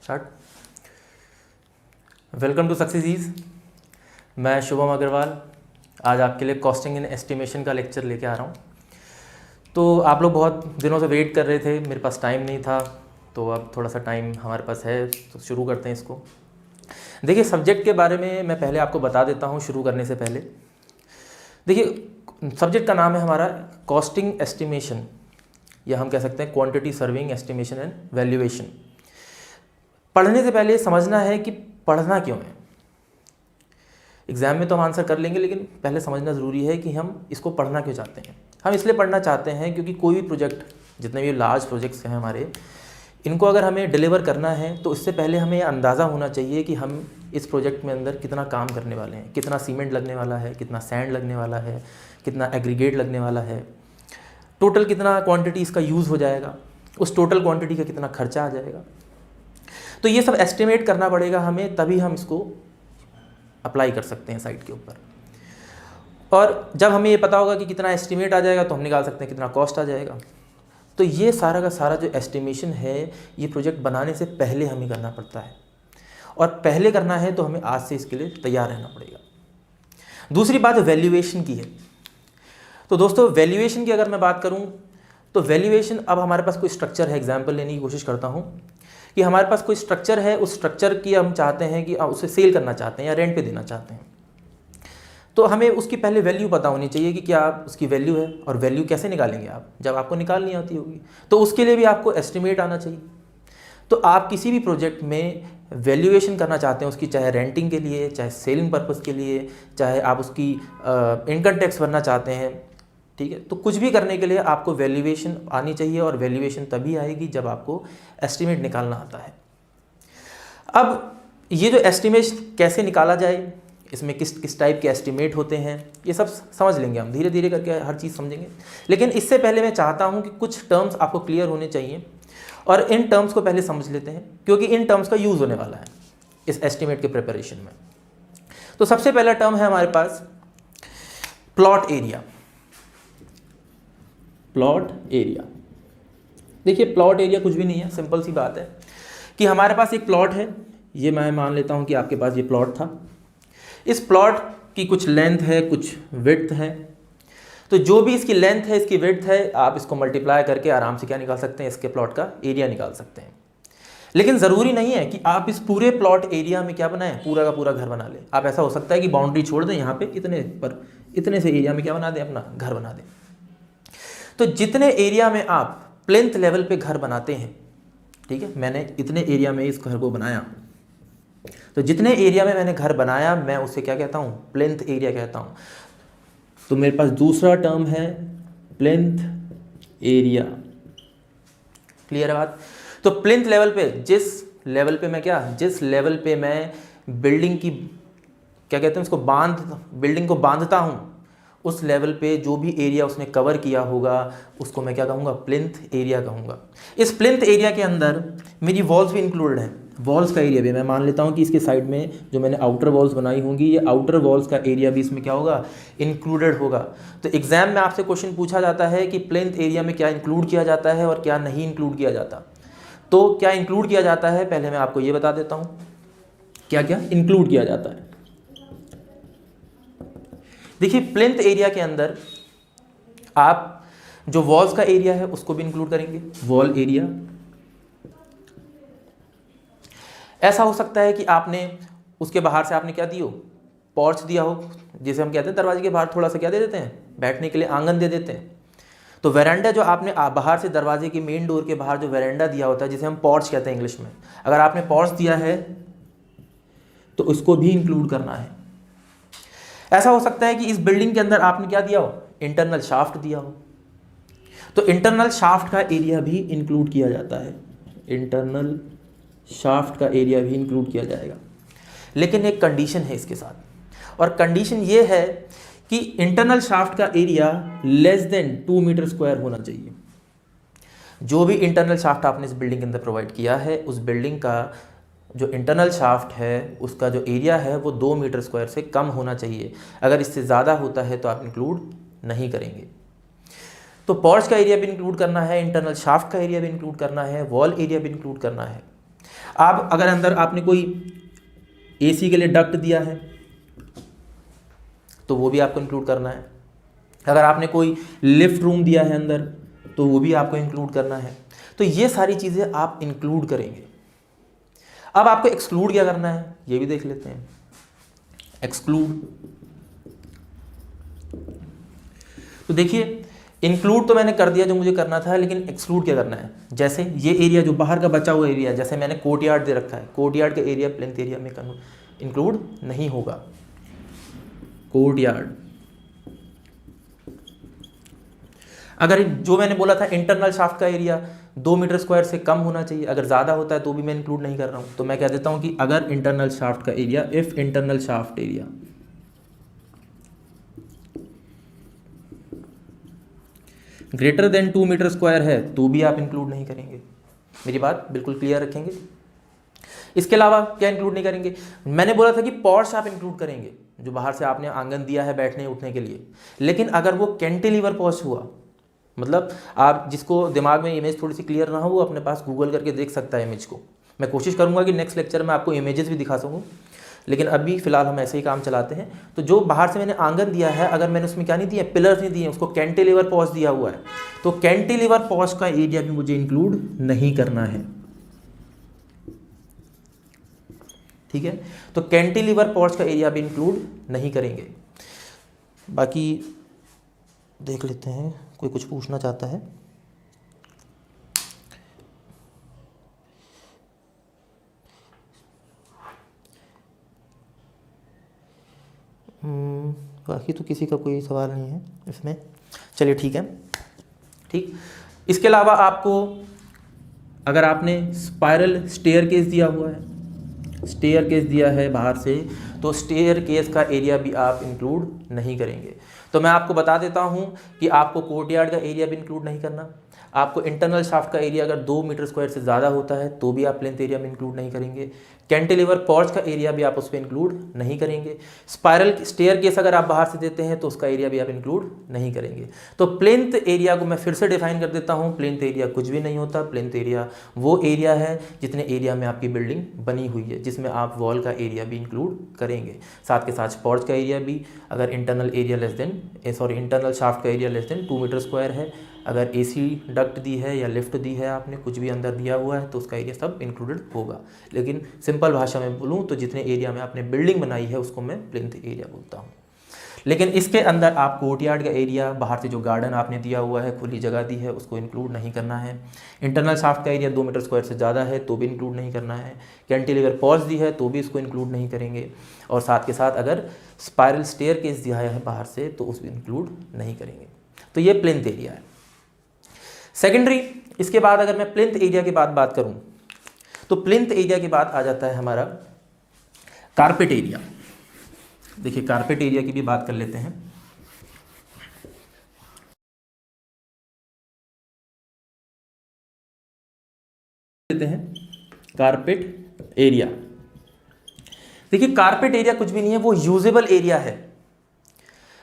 Start. Welcome to success. मैं शुभम अग्रवाल आज आपके लिए कॉस्टिंग एंड एस्टिमेशन का लेक्चर लेके आ रहा हूँ। तो आप लोग बहुत दिनों से वेट कर रहे थे, मेरे पास टाइम नहीं था, तो अब थोड़ा सा टाइम हमारे पास है तो शुरू करते हैं इसको। देखिए, सब्जेक्ट के बारे में मैं पहले आपको बता देता हूँ शुरू करने से पहले। देखिए, सब्जेक्ट का नाम है हमारा कॉस्टिंग एस्टिमेशन, या हम कह सकते हैं quantity serving estimation and valuation. पढ़ने से पहले समझना है कि पढ़ना क्यों है। एग्ज़ाम में तो हम आंसर कर लेंगे, लेकिन पहले समझना ज़रूरी है कि हम इसको पढ़ना क्यों चाहते हैं। हम इसलिए पढ़ना चाहते हैं क्योंकि कोई भी प्रोजेक्ट, जितने भी लार्ज प्रोजेक्ट्स हैं हमारे, इनको अगर हमें डिलीवर करना है तो इससे पहले हमें अंदाज़ा होना चाहिए कि हम इस प्रोजेक्ट में अंदर कितना काम करने वाले हैं, कितना सीमेंट लगने वाला है, कितना सैंड लगने वाला है, कितना एग्रीगेट लगने वाला है, टोटल कितना क्वांटिटी इसका यूज़ हो जाएगा, उस टोटल क्वांटिटी का कितना खर्चा आ जाएगा। तो ये सब एस्टिमेट करना पड़ेगा हमें, तभी हम इसको अप्लाई कर सकते हैं साइट के ऊपर। और जब हमें ये पता होगा कि कितना एस्टिमेट आ जाएगा तो हम निकाल सकते हैं कितना कॉस्ट आ जाएगा। तो ये सारा का सारा जो एस्टिमेशन है, ये प्रोजेक्ट बनाने से पहले हमें करना पड़ता है, और पहले करना है तो हमें आज से इसके लिए तैयार रहना पड़ेगा। दूसरी बात वैल्यूएशन की है। तो दोस्तों, वैल्यूएशन की अगर मैं बात करूँ तो वैल्यूएशन, अब हमारे पास कोई स्ट्रक्चर है, एग्जाम्पल लेने की कोशिश करता हूँ कि हमारे पास कोई स्ट्रक्चर है, उस स्ट्रक्चर की हम चाहते हैं कि उसे सेल करना चाहते हैं या रेंट पे देना चाहते हैं। तो हमें उसकी पहले वैल्यू पता होनी चाहिए कि क्या उसकी वैल्यू है, और वैल्यू कैसे निकालेंगे आप, जब आपको निकालनी आती होगी। तो उसके लिए भी आपको एस्टिमेट आना चाहिए। तो आप किसी भी प्रोजेक्ट में वैल्यूएशन करना चाहते हैं उसकी, चाहे रेंटिंग के लिए, चाहे सेलिंग पर्पज़ के लिए, चाहे आप उसकी इनकम टैक्स भरना चाहते हैं, ठीक है। तो कुछ भी करने के लिए आपको वैल्यूएशन आनी चाहिए, और वैल्यूएशन तभी आएगी जब आपको एस्टिमेट निकालना आता है। अब ये जो एस्टिमेट कैसे निकाला जाए, इसमें किस किस टाइप के एस्टिमेट होते हैं, ये सब समझ लेंगे हम, धीरे धीरे करके हर चीज़ समझेंगे। लेकिन इससे पहले मैं चाहता हूँ कि कुछ टर्म्स आपको क्लियर होने चाहिए, और इन टर्म्स को पहले समझ लेते हैं, क्योंकि इन टर्म्स का यूज़ होने वाला है इस एस्टिमेट के प्रिपरेशन में। तो सबसे पहला टर्म है हमारे पास प्लॉट एरिया। प्लॉट एरिया, देखिए प्लॉट एरिया कुछ भी नहीं है, सिंपल सी बात है कि हमारे पास एक प्लॉट है। ये मैं मान लेता हूँ कि आपके पास ये प्लॉट था। इस प्लॉट की कुछ लेंथ है, कुछ विड्थ है। तो जो भी इसकी लेंथ है, इसकी विड्थ है, आप इसको मल्टीप्लाई करके आराम से क्या निकाल सकते हैं, इसके प्लॉट का एरिया निकाल सकते हैं। लेकिन ज़रूरी नहीं है कि आप इस पूरे प्लॉट एरिया में क्या बनाएं, पूरा का पूरा घर बना लें। आप ऐसा हो सकता है कि बाउंड्री छोड़ दें, यहाँ पे इतने पर, इतने से एरिया में क्या बना दें, अपना घर बना दें। तो जितने एरिया में आप प्लिंथ लेवल पे घर बनाते हैं, ठीक है, मैंने इतने एरिया में इस घर को बनाया, तो जितने एरिया में मैंने घर बनाया मैं उसे क्या कहता हूँ, प्लिंथ एरिया कहता हूँ। तो मेरे पास दूसरा टर्म है प्लिंथ एरिया। क्लियर है बात। तो प्लिंथ लेवल पे, जिस लेवल पे मैं जिस लेवल पे मैं बिल्डिंग की क्या कहते हैं उसको, बिल्डिंग को बांधता हूँ, उस लेवल पे जो भी एरिया उसने कवर किया होगा उसको मैं क्या कहूँगा, प्लिंथ एरिया कहूँगा। इस प्लिंथ एरिया के अंदर मेरी वॉल्स भी इंक्लूडेड हैं। वॉल्स का एरिया भी मैं मान लेता हूँ कि इसके साइड में जो मैंने आउटर वॉल्स बनाई होंगी, ये आउटर वॉल्स का एरिया भी इसमें क्या होगा, इंक्लूडेड होगा। तो एग्जाम में आपसे क्वेश्चन पूछा जाता है कि प्लिंथ एरिया में क्या इंक्लूड किया जाता है और क्या नहीं इंक्लूड किया जाता। तो क्या इंक्लूड किया जाता है, पहले मैं आपको ये बता देता हूँ क्या क्या इंक्लूड किया जाता है। देखिए, प्लिंथ एरिया के अंदर आप जो वॉल्स का एरिया है उसको भी इंक्लूड करेंगे, वॉल एरिया। ऐसा हो सकता है कि आपने उसके बाहर से आपने क्या दिया, पोर्च दिया हो, जिसे हम कहते हैं दरवाजे के बाहर थोड़ा सा क्या दे देते हैं, बैठने के लिए आंगन दे देते हैं। तो वेरांडा जो आपने बाहर से दरवाजे के मेन डोर के बाहर जो वेरांडा दिया होता है, जिसे हम पोर्च कहते हैं इंग्लिश में, अगर आपने पोर्च दिया है तो उसको भी इंक्लूड करना है। ऐसा हो सकता है कि इस बिल्डिंग के अंदर आपने क्या दिया हो, इंटरनल शाफ्ट दिया हो, तो इंटरनल शाफ्ट का एरिया भी इंक्लूड किया जाता है। इंटरनल शाफ्ट का एरिया भी इंक्लूड किया जाएगा। लेकिन एक कंडीशन है इसके साथ, और कंडीशन ये है कि इंटरनल शाफ्ट का area less than 2 meter square होना चाहिए। जो भी इंटरनल शाफ्ट आपने इस बिल्डिंग के अंदर प्रोवाइड किया है, उस बिल्डिंग का जो इंटरनल शाफ्ट है उसका जो एरिया है वो 2 मीटर स्क्वायर से कम होना चाहिए। अगर इससे ज़्यादा होता है तो आप इंक्लूड नहीं करेंगे। तो पोर्च का एरिया भी इंक्लूड करना है, इंटरनल शाफ्ट का एरिया भी इंक्लूड करना है, वॉल एरिया भी इंक्लूड करना है। आप अगर अंदर आपने कोई एसी के लिए डक्ट दिया है तो वो भी आपको इंक्लूड करना है। अगर आपने कोई लिफ्ट रूम दिया है अंदर तो वो भी आपको इंक्लूड करना है। तो ये सारी चीज़ें आप इंक्लूड करेंगे। अब आपको एक्सक्लूड क्या करना है ये भी देख लेते हैं। एक्सक्लूड, तो देखिए इंक्लूड तो मैंने कर दिया जो मुझे करना था, लेकिन एक्सक्लूड क्या करना है। जैसे ये एरिया जो बाहर का बचा हुआ एरिया, जैसे मैंने कोर्टयार्ड दे रखा है, कोर्टयार्ड का एरिया प्लेन्थ एरिया में इंक्लूड नहीं होगा। कोर्टयार्ड, अगर जो मैंने बोला था इंटरनल शाफ्ट का एरिया 2 मीटर स्क्वायर से कम होना चाहिए, अगर ज़्यादा होता है तो भी मैं इंक्लूड नहीं कर रहा हूँ। तो मैं कह देता हूँ कि अगर इंटरनल शाफ्ट का area, if internal shaft area greater than 2 meter square है तो भी आप इंक्लूड नहीं करेंगे। मेरी बात बिल्कुल क्लियर रखेंगे। इसके अलावा क्या इंक्लूड नहीं करेंगे, मैंने बोला था कि पॉर्च आप इंक्लूड करेंगे, जो बाहर से आपने आंगन दिया है बैठने उठने के लिए। लेकिन अगर वो कैंटिलीवर पॉर्च हुआ, मतलब आप जिसको दिमाग में इमेज थोड़ी सी क्लियर ना हो वो अपने पास गूगल करके देख सकता है इमेज को। मैं कोशिश करूंगा कि नेक्स्ट लेक्चर में आपको इमेजेस भी दिखा सकूं, लेकिन अभी फिलहाल हम ऐसे ही काम चलाते हैं। तो जो बाहर से मैंने आंगन दिया है, अगर मैंने उसमें क्या नहीं दिया, पिलर्स नहीं दिए, उसको कैंटिलीवर पॉर्च दिया हुआ है, तो कैंटिलीवर पॉर्च का एरिया भी मुझे इंक्लूड नहीं करना है। ठीक है, तो कैंटिलीवर पॉर्च का एरिया भी इंक्लूड नहीं करेंगे। बाकी देख लेते हैं, कोई कुछ पूछना चाहता है। बाकी तो किसी का कोई सवाल नहीं है इसमें। चलिए ठीक है। ठीक, इसके अलावा आपको अगर आपने स्पाइरल स्टेयर केस दिया हुआ है, स्टेयर केस दिया है बाहर से, तो स्टेयर केस का एरिया भी आप इंक्लूड नहीं करेंगे। तो मैं आपको बता देता हूं कि आपको कोर्टयार्ड का एरिया भी इंक्लूड नहीं करना। आपको इंटरनल शाफ्ट का एरिया अगर 2 मीटर स्क्वायर से ज़्यादा होता है तो भी आप प्लेन्थ एरिया में इंक्लूड नहीं करेंगे। कैंटिलीवर पॉर्च का एरिया भी आप उस पर इंक्लूड नहीं करेंगे। स्पाइरल स्टेयर केस अगर आप बाहर से देते हैं तो उसका एरिया भी आप इंक्लूड नहीं करेंगे। तो प्लेन्थ एरिया को मैं फिर से डिफाइन कर देता हूँ। प्लेन्थ एरिया कुछ भी नहीं होता। प्लेन्थ एरिया वो एरिया है जितने एरिया में आपकी बिल्डिंग बनी हुई है, जिसमें आप वॉल का एरिया भी इंक्लूड करेंगे, साथ के साथ पॉर्च का एरिया भी। अगर इंटरनल एरिया इंटरनल शाफ्ट का area less than 2 meter square है, अगर एसी डक्ट दी है या लिफ्ट दी है, आपने कुछ भी अंदर दिया हुआ है, तो उसका एरिया सब इंक्लूडेड होगा। लेकिन सिंपल भाषा में बोलूँ तो जितने एरिया में आपने बिल्डिंग बनाई है उसको मैं प्लिंथ एरिया बोलता हूँ। लेकिन इसके अंदर आप कोर्टयार्ड का एरिया, बाहर से जो गार्डन आपने दिया हुआ है, खुली जगह दी है, उसको इंक्लूड नहीं करना है। इंटरनल शाफ्ट का एरिया 2 मीटर स्क्वायर से ज़्यादा है तो भी इंक्लूड नहीं करना है। कैंटिलीवर पॉर्च दी है तो भी इसको इंक्लूड नहीं करेंगे। और साथ के साथ अगर स्पाइरल स्टेयर केस दिया है बाहर से तो उसको इंक्लूड नहीं करेंगे। तो ये प्लिंथ एरिया है। सेकेंडरी, इसके बाद अगर मैं प्लिंथ एरिया की बात करूं तो प्लिंथ एरिया के बाद आ जाता है हमारा कारपेट एरिया। देखिए कारपेट एरिया की भी बात कर लेते हैं। कारपेट एरिया, देखिए कारपेट एरिया कुछ भी नहीं है, वो यूजेबल एरिया है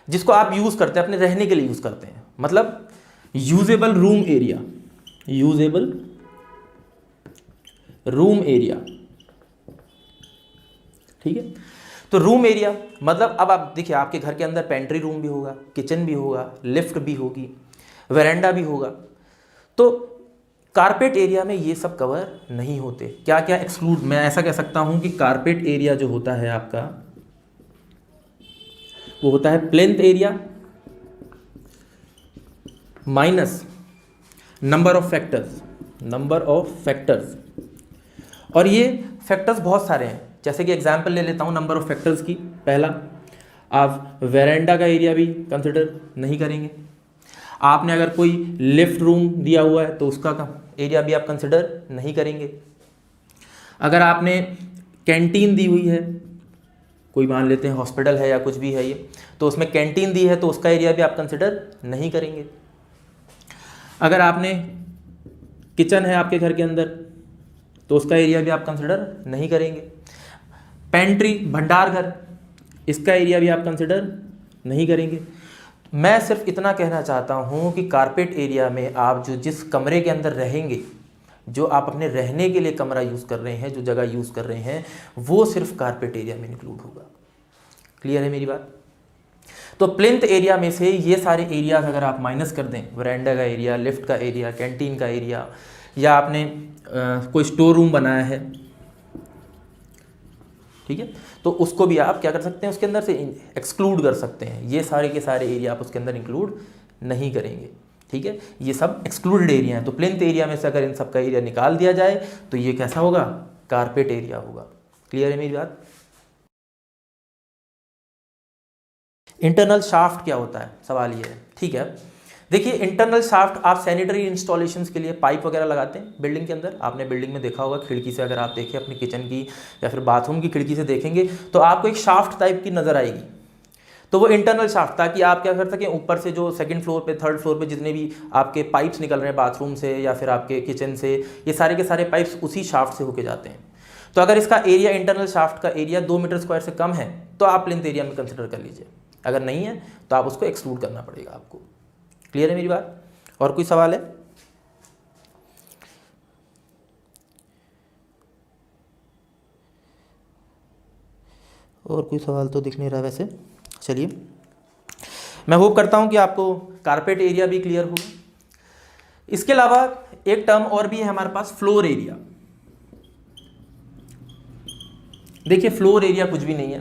जिसको आप यूज करते हैं, अपने रहने के लिए यूज करते हैं। मतलब usable room area, usable room area. ठीक है, तो रूम एरिया मतलब अब आप देखिए आपके घर के अंदर पेंट्री रूम भी होगा, किचन भी होगा, लिफ्ट भी होगी, वेरेंडा भी होगा। तो कारपेट एरिया में ये सब कवर नहीं होते। क्या क्या एक्सक्लूड, मैं ऐसा कह सकता हूं कि कारपेट एरिया जो होता है आपका वो होता है plinth area minus number of factors. और ये फैक्टर्स बहुत सारे हैं, जैसे कि एग्जांपल ले लेता हूँ नंबर ऑफ फैक्टर्स की। पहला, आप वेरेंडा का एरिया भी कंसिडर नहीं करेंगे। आपने अगर कोई लिफ्ट रूम दिया हुआ है तो उसका एरिया भी आप कंसिडर नहीं करेंगे। अगर आपने कैंटीन दी हुई है, कोई मान लेते हैं हॉस्पिटल है या कुछ भी है ये, तो उसमें कैंटीन दी है तो उसका एरिया भी आप कंसिडर नहीं करेंगे। अगर आपने किचन है आपके घर के अंदर तो उसका एरिया भी आप कंसिडर नहीं करेंगे। पेंट्री, भंडार घर, इसका एरिया भी आप कंसिडर नहीं करेंगे। मैं सिर्फ इतना कहना चाहता हूँ कि कारपेट एरिया में आप जो जिस कमरे के अंदर रहेंगे, जो आप अपने रहने के लिए कमरा यूज़ कर रहे हैं, जो जगह यूज़ कर रहे हैं, वो सिर्फ कारपेट एरिया में इंक्लूड होगा। क्लियर है मेरी बात? तो प्लिंथ एरिया में से ये सारे एरियाज अगर आप माइनस कर दें, वरांडा का एरिया, लिफ्ट का एरिया, कैंटीन का एरिया, या आपने कोई स्टोर रूम बनाया है, ठीक है, तो उसको भी आप क्या कर सकते हैं, उसके अंदर से एक्सक्लूड कर सकते हैं। ये सारे के सारे एरिया आप उसके अंदर इंक्लूड नहीं करेंगे, ठीक है, ये सब एक्सक्लूडेड एरिया हैं। तो प्लिंथ एरिया में से अगर इन सब का एरिया निकाल दिया जाए तो ये कैसा होगा, कारपेट एरिया होगा। क्लियर है मेरी बात? इंटरनल शाफ्ट क्या होता है, सवाल ये है, ठीक है। देखिए इंटरनल शाफ्ट आप सैनिटरी इंस्टॉलेशंस के लिए पाइप वगैरह लगाते हैं बिल्डिंग के अंदर। आपने बिल्डिंग में देखा होगा, खिड़की से अगर आप देखें अपनी किचन की या फिर बाथरूम की खिड़की से देखेंगे तो आपको एक शाफ्ट टाइप की नज़र आएगी। तो वो इंटरनल शाफ्ट, ताकि आप क्या कर सकें, ऊपर से जो सेकंड फ्लोर पे, थर्ड फ्लोर पे जितने भी आपके पाइप्स निकल रहे हैं बाथरूम से या फिर आपके किचन से, ये सारे के सारे पाइप्स उसी शाफ्ट से होके जाते हैं। तो अगर इसका एरिया, इंटरनल शाफ्ट का एरिया 2 मीटर स्क्वायर से कम है तो आप प्लिंथ एरिया में कंसिडर कर लीजिए। अगर नहीं है तो आप उसको एक्सक्लूड करना पड़ेगा आपको। क्लियर है मेरी बात? और कोई सवाल है? और कोई सवाल तो दिख नहीं रहा वैसे। चलिए, मैं होप करता हूं कि आपको कारपेट एरिया भी क्लियर होगा। इसके अलावा एक टर्म और भी है हमारे पास, फ्लोर एरिया। देखिए फ्लोर एरिया कुछ भी नहीं है,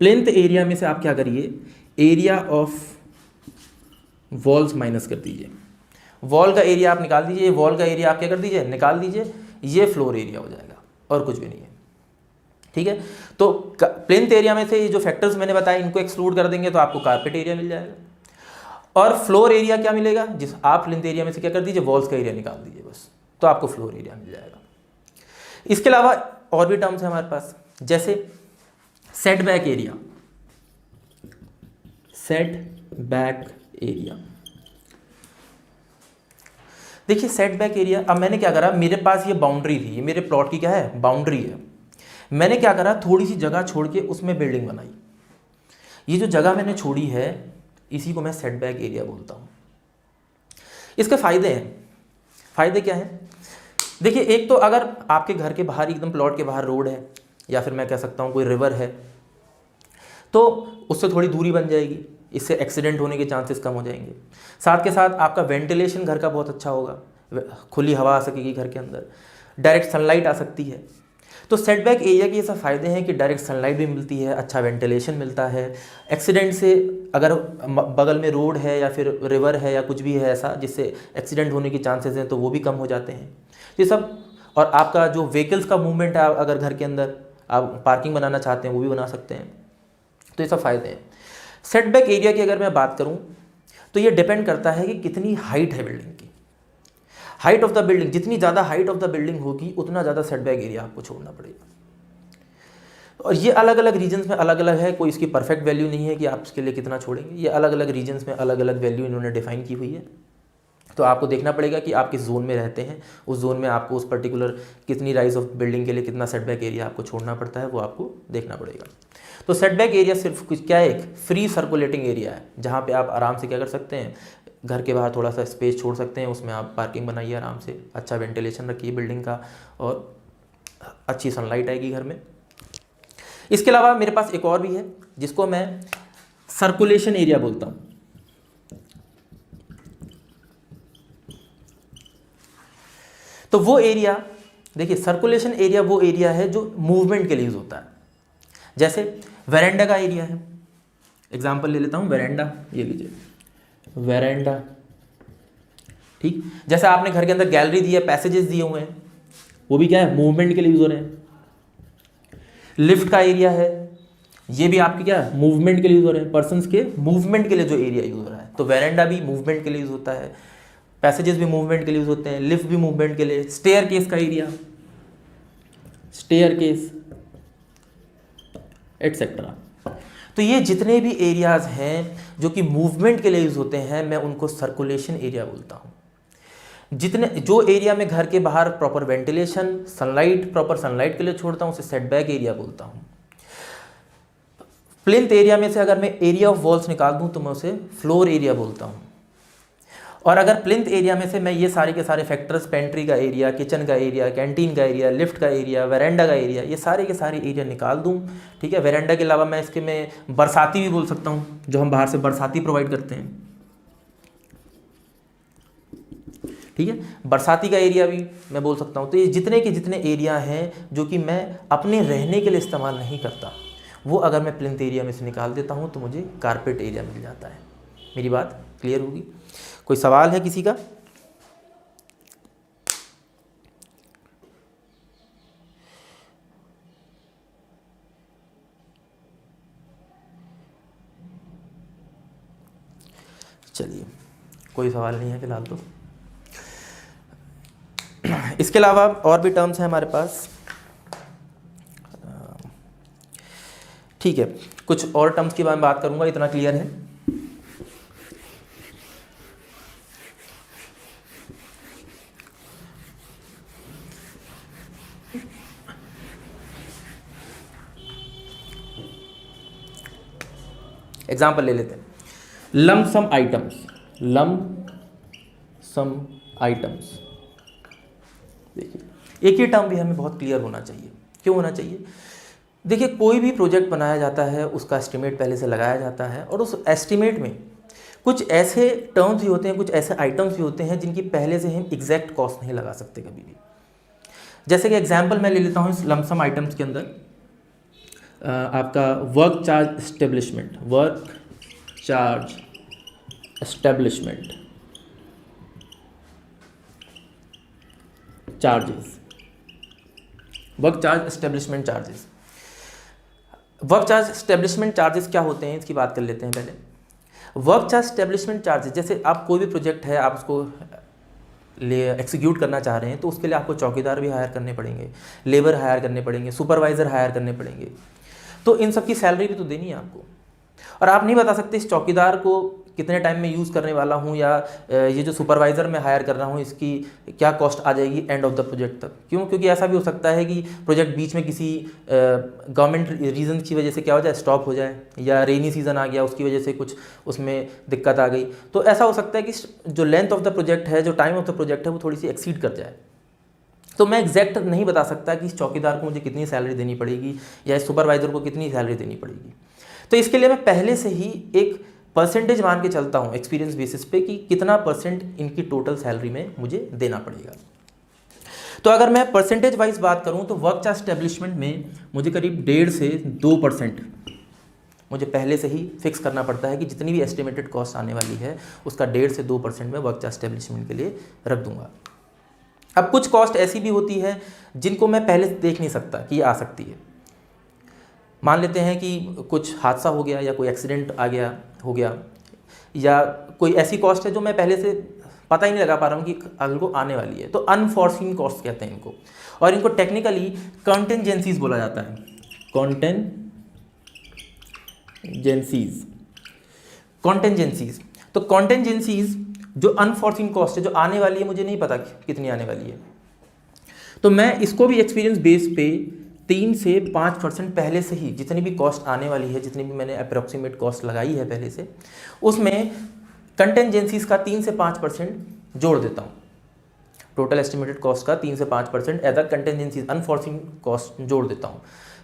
प्लिंथ एरिया में से आप क्या करिए, एरिया ऑफ वॉल्स माइनस कर दीजिए। वॉल का एरिया आप निकाल दीजिए, वॉल का एरिया आप क्या कर दीजिए, निकाल दीजिए, ये फ्लोर एरिया हो जाएगा और कुछ भी नहीं है, ठीक है। तो प्लिंथ एरिया में से ये जो फैक्टर्स मैंने बताए इनको एक्सक्लूड कर देंगे तो आपको कारपेट एरिया मिल जाएगा। और फ्लोर एरिया क्या मिलेगा, जिस आप प्लिंथ एरिया में से क्या कर दीजिए, वॉल्स का एरिया निकाल दीजिए बस, तो आपको फ्लोर एरिया मिल जाएगा। इसके अलावा और भी टर्म्स है हमारे पास, जैसे सेटबैक एरिया। सेटबैक एरिया, देखिए सेटबैक एरिया, अब मैंने क्या करा, मेरे पास ये बाउंड्री थी, ये मेरे प्लॉट की क्या है, बाउंड्री है। मैंने क्या करा, थोड़ी सी जगह छोड़ के उसमें बिल्डिंग बनाई। ये जो जगह मैंने छोड़ी है इसी को मैं सेटबैक एरिया बोलता हूँ। इसके फायदे हैं, फायदे क्या हैं, देखिए एक तो अगर आपके घर के बाहर, एकदम प्लॉट के बाहर रोड है या फिर मैं कह सकता हूँ कोई रिवर है, तो उससे थोड़ी दूरी बन जाएगी, इससे एक्सीडेंट होने के चांसेस कम हो जाएंगे। साथ के साथ आपका वेंटिलेशन घर का बहुत अच्छा होगा, खुली हवा आ सकेगी घर के अंदर, डायरेक्ट सनलाइट आ सकती है। तो सेटबैक एरिया के ये सब फायदे हैं कि डायरेक्ट सनलाइट भी मिलती है, अच्छा वेंटिलेशन मिलता है, एक्सीडेंट से, अगर बगल में रोड है या फिर रिवर है या कुछ भी है ऐसा जिससे एक्सीडेंट होने के चांसेस हैं तो वो भी कम हो जाते हैं ये सब। और आपका जो व्हीकल्स का मूवमेंट है, अगर घर के अंदर आप पार्किंग बनाना चाहते हैं वो भी बना सकते हैं, तो ये सब फायदे हैं। सेटबैक एरिया की अगर मैं बात करूं तो ये डिपेंड करता है कि कितनी हाइट है बिल्डिंग की। हाइट ऑफ द बिल्डिंग, जितनी ज़्यादा हाइट ऑफ द बिल्डिंग होगी उतना ज़्यादा सेटबैक एरिया आपको छोड़ना पड़ेगा। और ये अलग अलग रीजन्स में अलग अलग है, कोई इसकी परफेक्ट वैल्यू नहीं है कि आप इसके लिए कितना छोड़ेंगे, ये अलग अलग रीजन्स में अलग अलग वैल्यू इन्होंने डिफाइन की हुई है। तो आपको देखना पड़ेगा कि आप किस जोन में रहते हैं, उस जोन में आपको उस पर्टिकुलर कितनी राइज ऑफ बिल्डिंग के लिए कितना सेटबैक एरिया आपको छोड़ना पड़ता है, वो आपको देखना पड़ेगा। तो सेटबैक एरिया सिर्फ कुछ क्या है, एक फ्री सर्कुलेटिंग एरिया है जहाँ पे आप आराम से क्या कर सकते हैं, घर के बाहर थोड़ा सा स्पेस छोड़ सकते हैं, उसमें आप पार्किंग बनाइए आराम से, अच्छा वेंटिलेशन रखिए बिल्डिंग का और अच्छी सनलाइट आएगी घर में। इसके अलावा मेरे पास एक और भी है जिसको मैं सर्कुलेशन एरिया बोलता हूँ। तो वो एरिया, देखिए सर्कुलेशन एरिया वो एरिया है जो मूवमेंट के लिए यूज होता है। जैसे वेरेंडा का एरिया है, एग्जांपल ले लेता हूँ, वेरेंडा, ये लीजिए वेरेंडा, ठीक। जैसे आपने घर के अंदर गैलरी दी है, पैसेजेस दिए हुए हैं, वो भी क्या है, मूवमेंट के लिए यूज हो रहे हैं। लिफ्ट का एरिया है, ये भी आपके क्या है, मूवमेंट के लिए यूज हो रहे हैं, पर्सन्स के मूवमेंट के लिए जो एरिया यूज हो रहा है। तो वेरेंडा भी मूवमेंट के लिए यूज होता है, पैसेजेस भी मूवमेंट के लिए यूज होते हैं, लिफ्ट भी मूवमेंट के लिए, स्टेयर केस का एरिया, स्टेयर केस एटसेट्रा। तो ये जितने भी एरियाज हैं जो कि मूवमेंट के लिए यूज होते हैं, मैं उनको सर्कुलेशन एरिया बोलता हूँ। जितने जो एरिया में घर के बाहर proper ventilation, sunlight, proper sunlight के लिए छोड़ता हूँ, उसे सेटबैक एरिया बोलता हूँ। प्लिंथ एरिया में से अगर मैं एरिया ऑफ वॉल्स निकाल दूं तो मैं उसे फ्लोर एरिया बोलता हूं। और अगर प्लिंथ एरिया में से मैं ये सारे के सारे फैक्टर्स, पेंट्री का एरिया, किचन का एरिया, कैंटीन का एरिया, लिफ्ट का एरिया, वेरेंडा का एरिया, ये सारे के सारे एरिया निकाल दूं, ठीक है। वेरेंडा के अलावा मैं इसके में बरसाती भी बोल सकता हूँ, जो हम बाहर से बरसाती प्रोवाइड करते हैं, ठीक है। बरसाती का एरिया भी मैं बोल सकता हूँ। तो ये जितने के जितने एरिया हैं जो कि मैं अपने रहने के लिए इस्तेमाल नहीं करता, वो अगर मैं प्लिंथ एरिया में से निकाल देता हूँ तो मुझे कारपेट एरिया मिल जाता है। मेरी बात क्लियर होगी? कोई सवाल है किसी का? चलिए, कोई सवाल नहीं है फिलहाल तो। इसके अलावा और भी टर्म्स हैं हमारे पास, ठीक है। कुछ और टर्म्स के बारे में बात करूंगा, इतना क्लियर है। एग्जाम्पल ले लेते हैं। Lump sum items, lump sum items. देखिए, एक ही टर्म भी हमें बहुत क्लियर होना चाहिए। क्यों होना चाहिए? देखिए, कोई भी प्रोजेक्ट बनाया जाता है, उसका एस्टिमेट पहले से लगाया जाता है, और उस एस्टिमेट में कुछ ऐसे टर्म्स भी होते हैं, कुछ ऐसे आइटम्स भी होते हैं जिनकी पहले से हम एग्जैक्ट कॉस्ट नहीं लगा सकते कभी भी। जैसे कि एग्जांपल मैं ले लेता हूँ इस लम्प सम आइटम्स के अंदर, आपका work charge establishment, work charge establishment charges, work charge establishment charges. Work charge establishment charges क्या होते हैं, इसकी बात कर लेते हैं पहले। वर्क चार्ज एस्टेब्लिशमेंट चार्जेस, जैसे आप कोई भी प्रोजेक्ट है, आप उसको एग्जीक्यूट करना चाह रहे हैं, तो उसके लिए आपको चौकीदार भी हायर करने पड़ेंगे, लेबर हायर करने पड़ेंगे, सुपरवाइज़र हायर करने पड़ेंगे। तो इन सब की सैलरी भी तो देनी है आपको, और आप नहीं बता सकते इस चौकीदार को कितने टाइम में यूज़ करने वाला हूँ, या ये जो सुपरवाइज़र मैं हायर कर रहा हूँ इसकी क्या कॉस्ट आ जाएगी एंड ऑफ द प्रोजेक्ट तक। क्यों? क्योंकि ऐसा भी हो सकता है कि प्रोजेक्ट बीच में किसी गवर्नमेंट रीज़न की वजह से क्या हो जाए, स्टॉप हो जाए, या रेनी सीज़न आ गया उसकी वजह से कुछ उसमें दिक्कत आ गई। तो ऐसा हो सकता है कि जो लेंथ ऑफ द प्रोजेक्ट है, जो टाइम ऑफ द प्रोजेक्ट है, वो थोड़ी सी एक्सीड कर जाए। तो मैं एग्जैक्ट नहीं बता सकता कि इस चौकीदार को मुझे कितनी सैलरी देनी पड़ेगी, या इस सुपरवाइज़र को कितनी सैलरी देनी पड़ेगी। तो इसके लिए मैं पहले से ही एक परसेंटेज मान के चलता हूँ एक्सपीरियंस बेसिस पे कि कितना परसेंट इनकी टोटल सैलरी में मुझे देना पड़ेगा। तो अगर मैं परसेंटेज वाइज बात करूँ तो वर्क चार्ज एस्टेब्लिशमेंट में मुझे करीब 1.5 से 2% मुझे पहले से ही फिक्स करना पड़ता है कि जितनी भी एस्टिमेटेड कॉस्ट आने वाली है उसका 1.5 से 2% मैं वर्क चार्ज एस्टेब्लिशमेंट के लिए रख दूंगा। अब कुछ कॉस्ट ऐसी भी होती है जिनको मैं पहले से देख नहीं सकता कि ये आ सकती है। मान लेते हैं कि कुछ हादसा हो गया, या कोई एक्सीडेंट हो गया, या कोई ऐसी कॉस्ट है जो मैं पहले से पता ही नहीं लगा पा रहा हूँ कि अगले को आने वाली है। तो अनफॉर्सीन कॉस्ट कहते हैं इनको, और इनको टेक्निकली कॉन्टेंजेंसीज बोला जाता है। कॉन्टेंजेंसीज। तो कॉन्टेंजेंसीज जो अनफॉर्सीन कॉस्ट है, जो आने वाली है, मुझे नहीं पता कितनी आने वाली है, तो मैं इसको भी एक्सपीरियंस बेस पे 3 से 5% पहले से ही जितनी भी कॉस्ट आने वाली है, जितनी भी मैंने अप्रॉक्सीमेट कॉस्ट लगाई है पहले से, उसमें कंटेंजेंसीज का 3 से 5% जोड़ देता हूँ। टोटल एस्टिमेटेड कॉस्ट का 3 से 5% एज अ कंटेंजेंसीज, अनफॉर्सीन कॉस्ट जोड़ देता हूँ,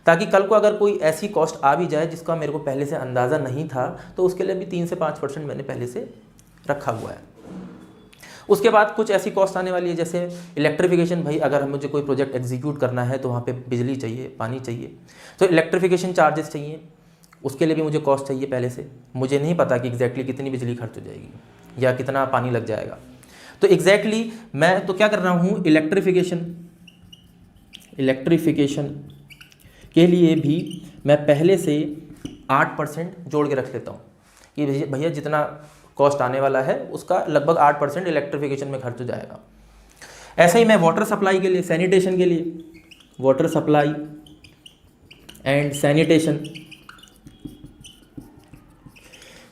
ताकि कल को अगर कोई ऐसी कॉस्ट आ भी जाए जिसका मेरे को पहले से अंदाज़ा नहीं था, तो उसके लिए भी 3 से 5% मैंने पहले से रखा हुआ है। उसके बाद कुछ ऐसी कॉस्ट आने वाली है जैसे इलेक्ट्रिफिकेशन। भाई अगर मुझे कोई प्रोजेक्ट एग्जीक्यूट करना है तो वहाँ पे बिजली चाहिए, पानी चाहिए, तो इलेक्ट्रिफिकेशन चार्जेस चाहिए, उसके लिए भी मुझे कॉस्ट चाहिए पहले से। मुझे नहीं पता कि एग्जैक्टली कितनी बिजली खर्च हो जाएगी या कितना पानी लग जाएगा। तो एग्जैक्टली मैं तो क्या कर रहा हूँ, इलेक्ट्रिफिकेशन के लिए भी मैं पहले से 8% जोड़ के रख लेता हूँ कि भैया जितना कॉस्ट आने वाला है उसका लगभग 8% इलेक्ट्रिफिकेशन में खर्च हो जाएगा। ऐसा ही मैं वाटर सप्लाई के लिए, सैनिटेशन के लिए, वाटर सप्लाई एंड सैनिटेशन,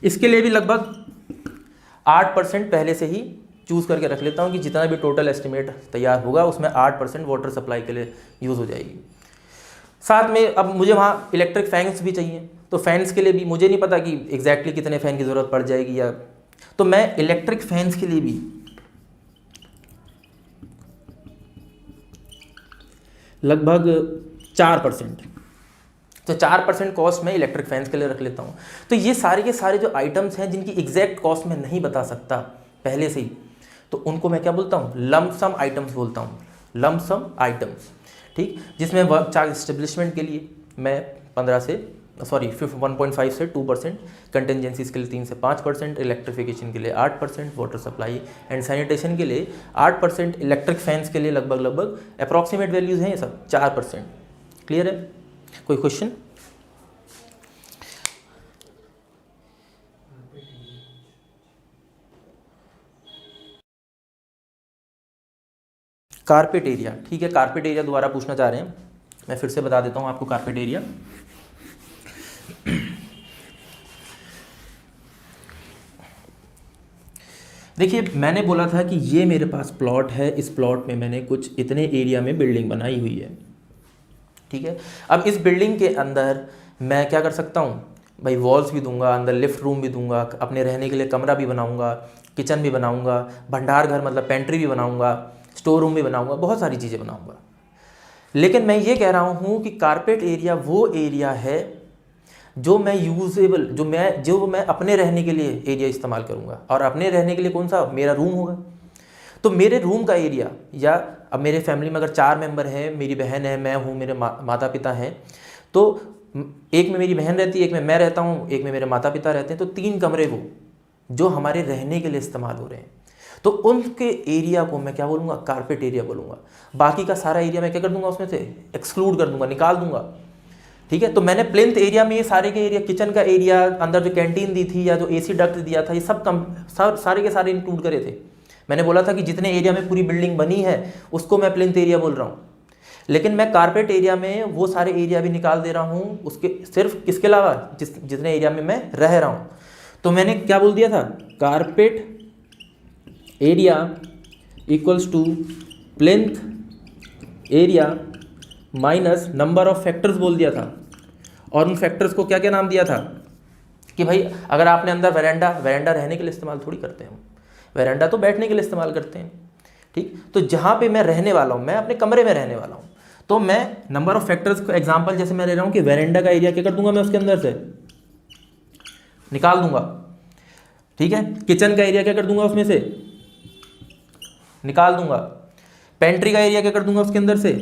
इसके लिए भी लगभग 8% पहले से ही चूज़ करके रख लेता हूँ कि जितना भी टोटल एस्टिमेट तैयार होगा उसमें 8% वाटर सप्लाई के लिए यूज़ हो जाएगी। साथ में अब मुझे वहाँ इलेक्ट्रिक फैंस भी चाहिए, तो फैंस के लिए भी मुझे नहीं पता कि एग्जैक्टली कितने फ़ैन की ज़रूरत पड़ जाएगी या, तो मैं इलेक्ट्रिक फैंस के लिए भी लगभग 4%, तो 4% कॉस्ट मैं इलेक्ट्रिक फैंस के लिए रख लेता हूँ। तो ये सारे के सारे जो आइटम्स हैं जिनकी एग्जैक्ट कॉस्ट मैं नहीं बता सकता पहले से ही, तो उनको मैं क्या बोलता हूँ, लम्प सम आइटम्स बोलता हूँ, लम्प सम आइटम्स। ठीक, जिसमें वर्क चार्ज एस्टेब्लिशमेंट के लिए मैं 1.5 से 2%, कंटेंजेंसीज के लिए 3 से 5%, इलेक्ट्रिफिकेशन के लिए 8%, वाटर सप्लाई एंड सैनिटेशन के लिए 8%, इलेक्ट्रिक फैंस के लिए लगभग अप्रॉक्सीमेट वैल्यूज़ हैं ये सब 4%। क्लियर है? कोई क्वेश्चन? कारपेट एरिया, ठीक है, कारपेट एरिया दोबारा पूछना चाह रहे हैं, मैं फिर से बता देता हूँ आपको कारपेट एरिया। देखिए मैंने बोला था कि ये मेरे पास प्लॉट है, इस प्लॉट में मैंने कुछ इतने एरिया में बिल्डिंग बनाई हुई है। ठीक है, अब इस बिल्डिंग के अंदर मैं क्या कर सकता हूँ भाई, वॉल्स भी दूंगा, अंदर लिफ्ट रूम भी दूंगा, अपने रहने के लिए कमरा भी बनाऊंगा, किचन भी बनाऊंगा, भंडार घर मतलब पेंट्री भी बनाऊंगा, स्टोर रूम भी बनाऊंगा, बहुत सारी चीज़ें बनाऊंगा। लेकिन मैं ये कह रहा हूँ कि कारपेट एरिया वो एरिया है जो मैं यूजेबल, जो मैं अपने रहने के लिए एरिया इस्तेमाल करूँगा, और अपने रहने के लिए कौन सा, मेरा रूम होगा। तो मेरे रूम का एरिया, या अब मेरे फैमिली में अगर 4 मेंबर हैं, मेरी बहन है, मैं हूँ, मेरे माता पिता हैं, तो एक में मेरी बहन रहती है, एक में मैं रहता हूँ, एक में मेरे माता पिता रहते हैं, तो 3 कमरे वो जो हमारे रहने के लिए इस्तेमाल हो रहे हैं, तो उनके एरिया को मैं क्या बोलूँगा, कारपेट एरिया बोलूँगा। बाकी का सारा एरिया मैं क्या कर दूंगा, उसमें से एक्सक्लूड कर दूंगा, निकाल दूंगा। ठीक है, तो मैंने प्लिंथ एरिया में ये सारे के एरिया, किचन का एरिया, अंदर जो कैंटीन दी थी या जो एसी डक्ट दिया था, ये सब सारे के सारे इंक्लूड करे थे। मैंने बोला था कि जितने एरिया में पूरी बिल्डिंग बनी है उसको मैं प्लिंथ एरिया बोल रहा हूँ, लेकिन मैं कारपेट एरिया में वो सारे एरिया भी निकाल दे रहा हूँ, उसके सिर्फ किसके अलावा, जितने एरिया में मैं रह रहा हूँ। तो मैंने क्या बोल दिया था, carpet area equals to plinth area minus number of factors बोल दिया था। और उन फैक्टर्स को क्या क्या नाम दिया था कि भाई अगर आपने अंदर वेरांडा रहने के लिए इस्तेमाल थोड़ी करते हैं, वेरांडा तो बैठने के लिए इस्तेमाल करते हैं। ठीक, तो जहाँ पे मैं रहने वाला हूँ, मैं अपने कमरे में रहने वाला हूँ, तो मैं नंबर ऑफ फैक्टर्स को, एग्जांपल जैसे मैं ले रहा हूँ कि वेरांडा का एरिया क्या कर दूंगा, मैं उसके अंदर से निकाल दूंगा। ठीक है, किचन का एरिया क्या कर दूंगा, उसमें से निकाल दूंगा। पेंट्री का एरिया क्या कर दूंगा, उसके अंदर से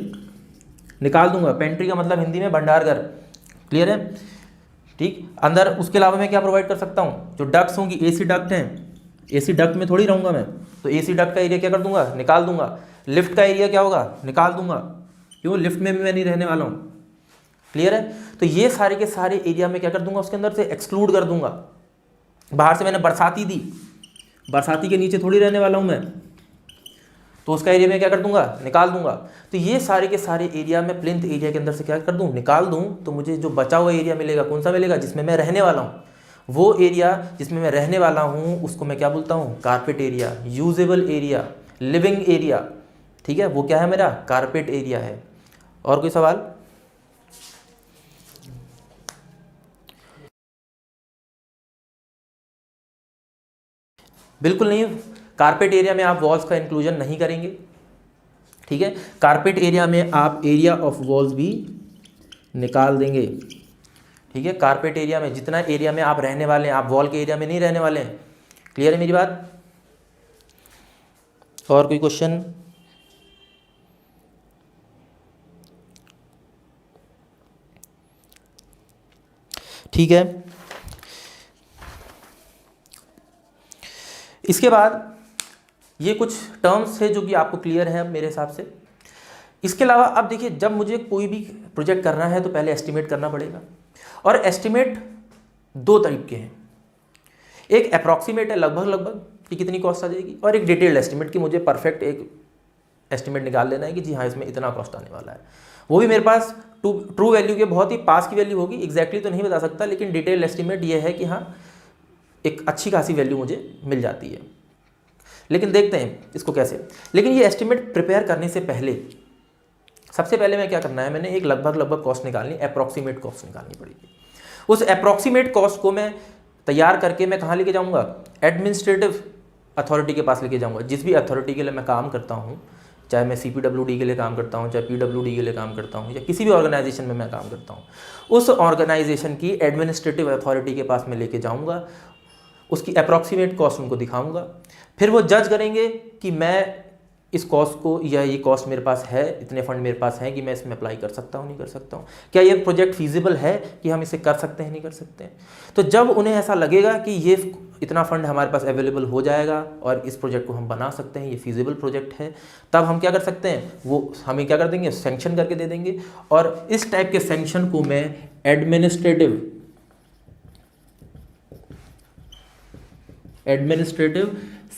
निकाल दूंगा। पेंट्री का मतलब हिंदी में भंडार घर। क्लियर है? ठीक, अंदर उसके अलावा मैं क्या प्रोवाइड कर सकता हूँ, जो डक्ट्स होंगी, एसी डक्ट हैं, एसी डक्ट में थोड़ी रहूँगा मैं, तो एसी डक्ट का एरिया क्या कर दूंगा, निकाल दूंगा। लिफ्ट का एरिया क्या होगा, निकाल दूंगा, क्यों, लिफ्ट में भी मैं नहीं रहने वाला हूँ। क्लियर है? तो ये सारे के सारे एरिया में क्या कर दूंगा, उसके अंदर से एक्सक्लूड कर दूंगा। बाहर से मैंने बरसाती दी, बरसाती के नीचे थोड़ी रहने वाला हूँ मैं, तो उसका एरिया में क्या कर दूंगा, निकाल दूंगा। तो ये सारे के सारे एरिया में प्लिंथ एरिया के अंदर से क्या कर दूं, निकाल दूं, तो मुझे जो बचा हुआ एरिया मिलेगा, कौन सा मिलेगा, जिसमें मैं रहने वाला हूँ। वो एरिया जिसमें मैं रहने वाला हूँ उसको मैं क्या बोलता हूँ, carpet area, usable area, living area. ठीक है, वो क्या है, मेरा कारपेट एरिया है। और कोई सवाल? बिल्कुल नहीं, कारपेट एरिया में आप वॉल्स का इंक्लूजन नहीं करेंगे। ठीक है, कारपेट एरिया में आप एरिया ऑफ वॉल्स भी निकाल देंगे। ठीक है, कारपेट एरिया में जितना एरिया में आप रहने वाले हैं, आप वॉल के एरिया में नहीं रहने वाले हैं। क्लियर है मेरी बात? और कोई क्वेश्चन? ठीक है, इसके बाद ये कुछ टर्म्स है जो कि आपको क्लियर है मेरे हिसाब से। इसके अलावा अब देखिए, जब मुझे कोई भी प्रोजेक्ट करना है तो पहले एस्टिमेट करना पड़ेगा, और एस्टिमेट 2 तरीके हैं। एक अप्रॉक्सीमेट है, लगभग कि कितनी कॉस्ट आ जाएगी, और एक डिटेल्ड एस्टिमेट कि मुझे परफेक्ट एक एस्टिमेट निकाल लेना है कि जी हाँ इसमें इतना कॉस्ट आने वाला है। वो भी मेरे पास ट्रू वैल्यू के बहुत ही पास की वैल्यू होगी, एग्जैक्टली तो नहीं बता सकता, लेकिन डिटेल्ड एस्टिमेट ये है कि हाँ एक अच्छी खासी वैल्यू मुझे मिल जाती है। लेकिन देखते हैं इसको कैसे। लेकिन ये एस्टिमेट प्रिपेयर करने से पहले सबसे पहले मैं क्या करना है, मैंने एक लगभग कॉस्ट निकालनी, अप्रॉक्सीमेट कॉस्ट निकालनी पड़ेगी। उस अप्रॉक्सीमेट कॉस्ट को मैं तैयार करके मैं कहाँ लेके जाऊँगा, एडमिनिस्ट्रेटिव अथॉरिटी के पास लेके जाऊँगा। जिस भी अथॉरिटी के लिए मैं काम करता हूँ, चाहे मैं CPWD के लिए काम करता हूँ, चाहे PWD के लिए काम करता हूँ, या किसी भी ऑर्गेनाइजेशन में मैं काम करता हूँ, उस ऑर्गेनाइजेशन की एडमिनिस्ट्रेटिव अथॉरिटी के पास मैं लेके जाऊँगा, उसकी अप्रॉक्सीमेट कॉस्ट उनको दिखाऊँगा। फिर वो जज करेंगे कि मैं इस कॉस्ट को, या ये कॉस्ट मेरे पास है, इतने फंड मेरे पास हैं कि मैं इसमें अप्लाई कर सकता हूँ, नहीं कर सकता हूँ, क्या ये प्रोजेक्ट फीजिबल है कि हम इसे कर सकते हैं, नहीं कर सकते हैं। तो जब उन्हें ऐसा लगेगा कि ये इतना फंड हमारे पास अवेलेबल हो जाएगा और इस प्रोजेक्ट को हम बना सकते हैं, ये फीजिबल प्रोजेक्ट है, तब हम क्या कर सकते हैं, वो हमें क्या कर देंगे, सैंक्शन करके दे देंगे। और इस टाइप के सैंक्शन को मैं एडमिनिस्ट्रेटिव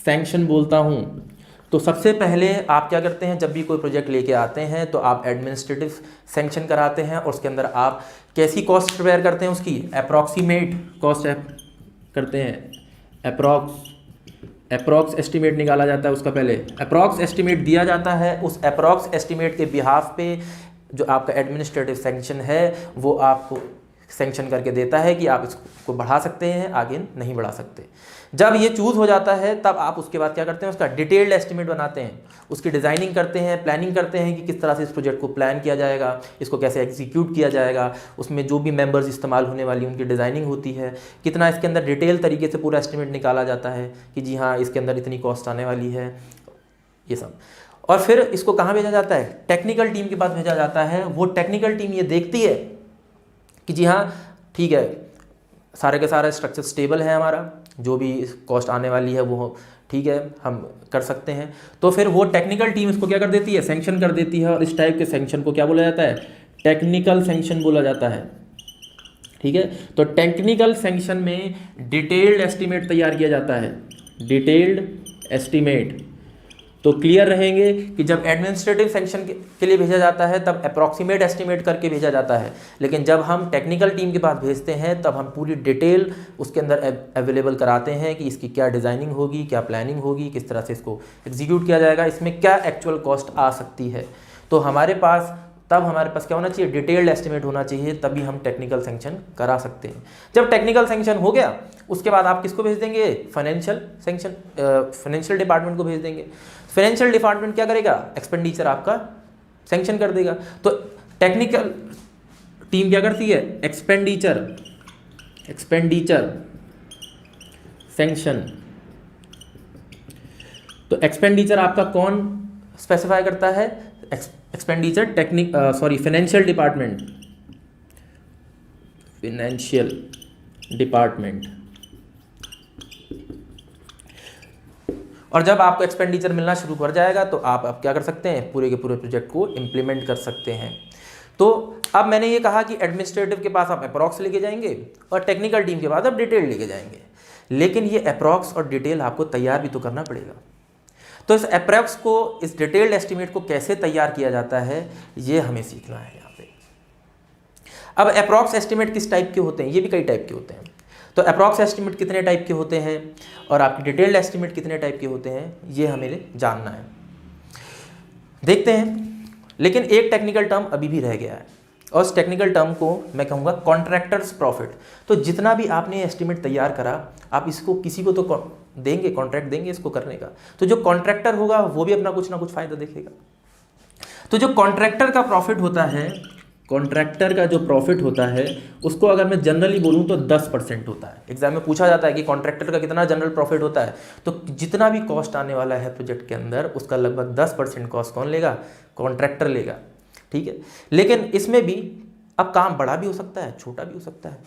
सैंक्शन बोलता हूँ। तो सबसे पहले आप क्या करते हैं, जब भी कोई प्रोजेक्ट लेके आते हैं तो आप एडमिनिस्ट्रेटिव सैंक्शन कराते हैं, और उसके अंदर आप कैसी कॉस्ट प्रिपेयर करते हैं, उसकी अप्रॉक्सीमेट कॉस्ट करते हैं, अप्रॉक्स एस्टिमेट निकाला जाता है उसका। पहले अप्रॉक्स एस्टिमेट दिया जाता है, उस अप्रॉक्स एस्टिमेट के बिहाफ पे जो आपका एडमिनिस्ट्रेटिव सैंक्शन है वो आपको सैंक्शन करके देता है कि आप इसको बढ़ा सकते हैं, आगे नहीं बढ़ा सकते। जब ये चूज़ हो जाता है तब आप उसके बाद क्या करते हैं, उसका डिटेल्ड एस्टिमेट बनाते हैं, उसकी डिज़ाइनिंग करते हैं, प्लानिंग करते हैं कि किस तरह से इस प्रोजेक्ट को प्लान किया जाएगा, इसको कैसे एग्जीक्यूट किया जाएगा, उसमें जो भी मेंबर्स इस्तेमाल होने वाली उनकी डिज़ाइनिंग होती है, कितना इसके अंदर डिटेल तरीके से पूरा एस्टिमेट निकाला जाता है कि जी हाँ इसके अंदर इतनी कॉस्ट आने वाली है, ये सब। और फिर इसको कहाँ भेजा जाता है, टेक्निकल टीम के पास भेजा जाता है। वो टेक्निकल टीम ये देखती है कि जी हाँ ठीक है, सारे के सारा स्ट्रक्चर स्टेबल है, हमारा जो भी कॉस्ट आने वाली है वो ठीक है, हम कर सकते हैं। तो फिर वो टेक्निकल टीम इसको क्या कर देती है, सैंक्शन कर देती है। और इस टाइप के सैंक्शन को क्या बोला जाता है, टेक्निकल सैंक्शन बोला जाता है। ठीक है, तो टेक्निकल सैंक्शन में डिटेल्ड एस्टिमेट तैयार किया जाता है, डिटेल्ड एस्टिमेट। तो क्लियर रहेंगे कि जब एडमिनिस्ट्रेटिव सैंक्शन के लिए भेजा जाता है तब अप्रॉक्सीमेट एस्टिमेट करके भेजा जाता है, लेकिन जब हम टेक्निकल टीम के पास भेजते हैं तब हम पूरी डिटेल उसके अंदर अवेलेबल कराते हैं कि इसकी क्या डिज़ाइनिंग होगी, क्या प्लानिंग होगी, किस तरह से इसको एग्जीक्यूट किया जाएगा, इसमें क्या एक्चुअल कॉस्ट आ सकती है। तो हमारे पास क्या होना चाहिए, डिटेल्ड एस्टिमेट होना चाहिए, तभी हम टेक्निकल सैंक्शन करा सकते हैं। जब टेक्निकल सैंक्शन हो गया उसके बाद आप किसको भेज देंगे, फाइनेंशियल डिपार्टमेंट को भेज देंगे। फाइनेंशियल डिपार्टमेंट क्या करेगा, एक्सपेंडिचर आपका सैंक्शन कर देगा। तो टेक्निकल टीम क्या करती है, एक्सपेंडिचर सैंक्शन। तो एक्सपेंडिचर आपका कौन स्पेसिफाई करता है, एक्सपेंडिचर फाइनेंशियल डिपार्टमेंट। और जब आपको एक्सपेंडिचर मिलना शुरू कर जाएगा तो आप अब क्या कर सकते हैं, पूरे के पूरे प्रोजेक्ट को इम्प्लीमेंट कर सकते हैं। तो अब मैंने ये कहा कि एडमिनिस्ट्रेटिव के पास आप अप्रॉक्स लेके जाएंगे और टेक्निकल टीम के पास आप डिटेल लेके जाएंगे, लेकिन ये अप्रॉक्स और डिटेल आपको तैयार भी तो करना पड़ेगा। तो इस अप्रॉक्स को, इस डिटेल्ड एस्टिमेट को कैसे तैयार किया जाता है ये हमें सीखना है यहाँ पे। अब अप्रॉक्स एस्टिमेट किस टाइप के होते हैं, ये भी कई टाइप के होते हैं। तो अप्रॉक्स एस्टिमेट कितने टाइप के होते हैं और आपके डिटेल्ड एस्टिमेट कितने टाइप के होते हैं, ये हमें जानना है, देखते हैं। लेकिन एक टेक्निकल टर्म अभी भी रह गया है और उस टेक्निकल टर्म को मैं कहूँगा कॉन्ट्रैक्टर्स प्रॉफिट। तो जितना भी आपने एस्टिमेट तैयार करा, आप इसको किसी को तो देंगे, कॉन्ट्रैक्ट देंगे इसको करने का। तो जो कॉन्ट्रैक्टर होगा वो भी अपना कुछ ना कुछ फ़ायदा देखेगा। तो जो कॉन्ट्रैक्टर का प्रॉफिट होता है, कॉन्ट्रैक्टर का जो प्रॉफिट होता है उसको अगर मैं जनरली बोलूँ तो 10% होता है। एग्जाम में पूछा जाता है कि कॉन्ट्रैक्टर का कितना जनरल प्रॉफिट होता है, तो जितना भी कॉस्ट आने वाला है प्रोजेक्ट के अंदर उसका लगभग 10% कॉस्ट कौन लेगा, कॉन्ट्रैक्टर लेगा। ठीक है, लेकिन इसमें भी अब काम बड़ा भी हो सकता है, छोटा भी हो सकता है।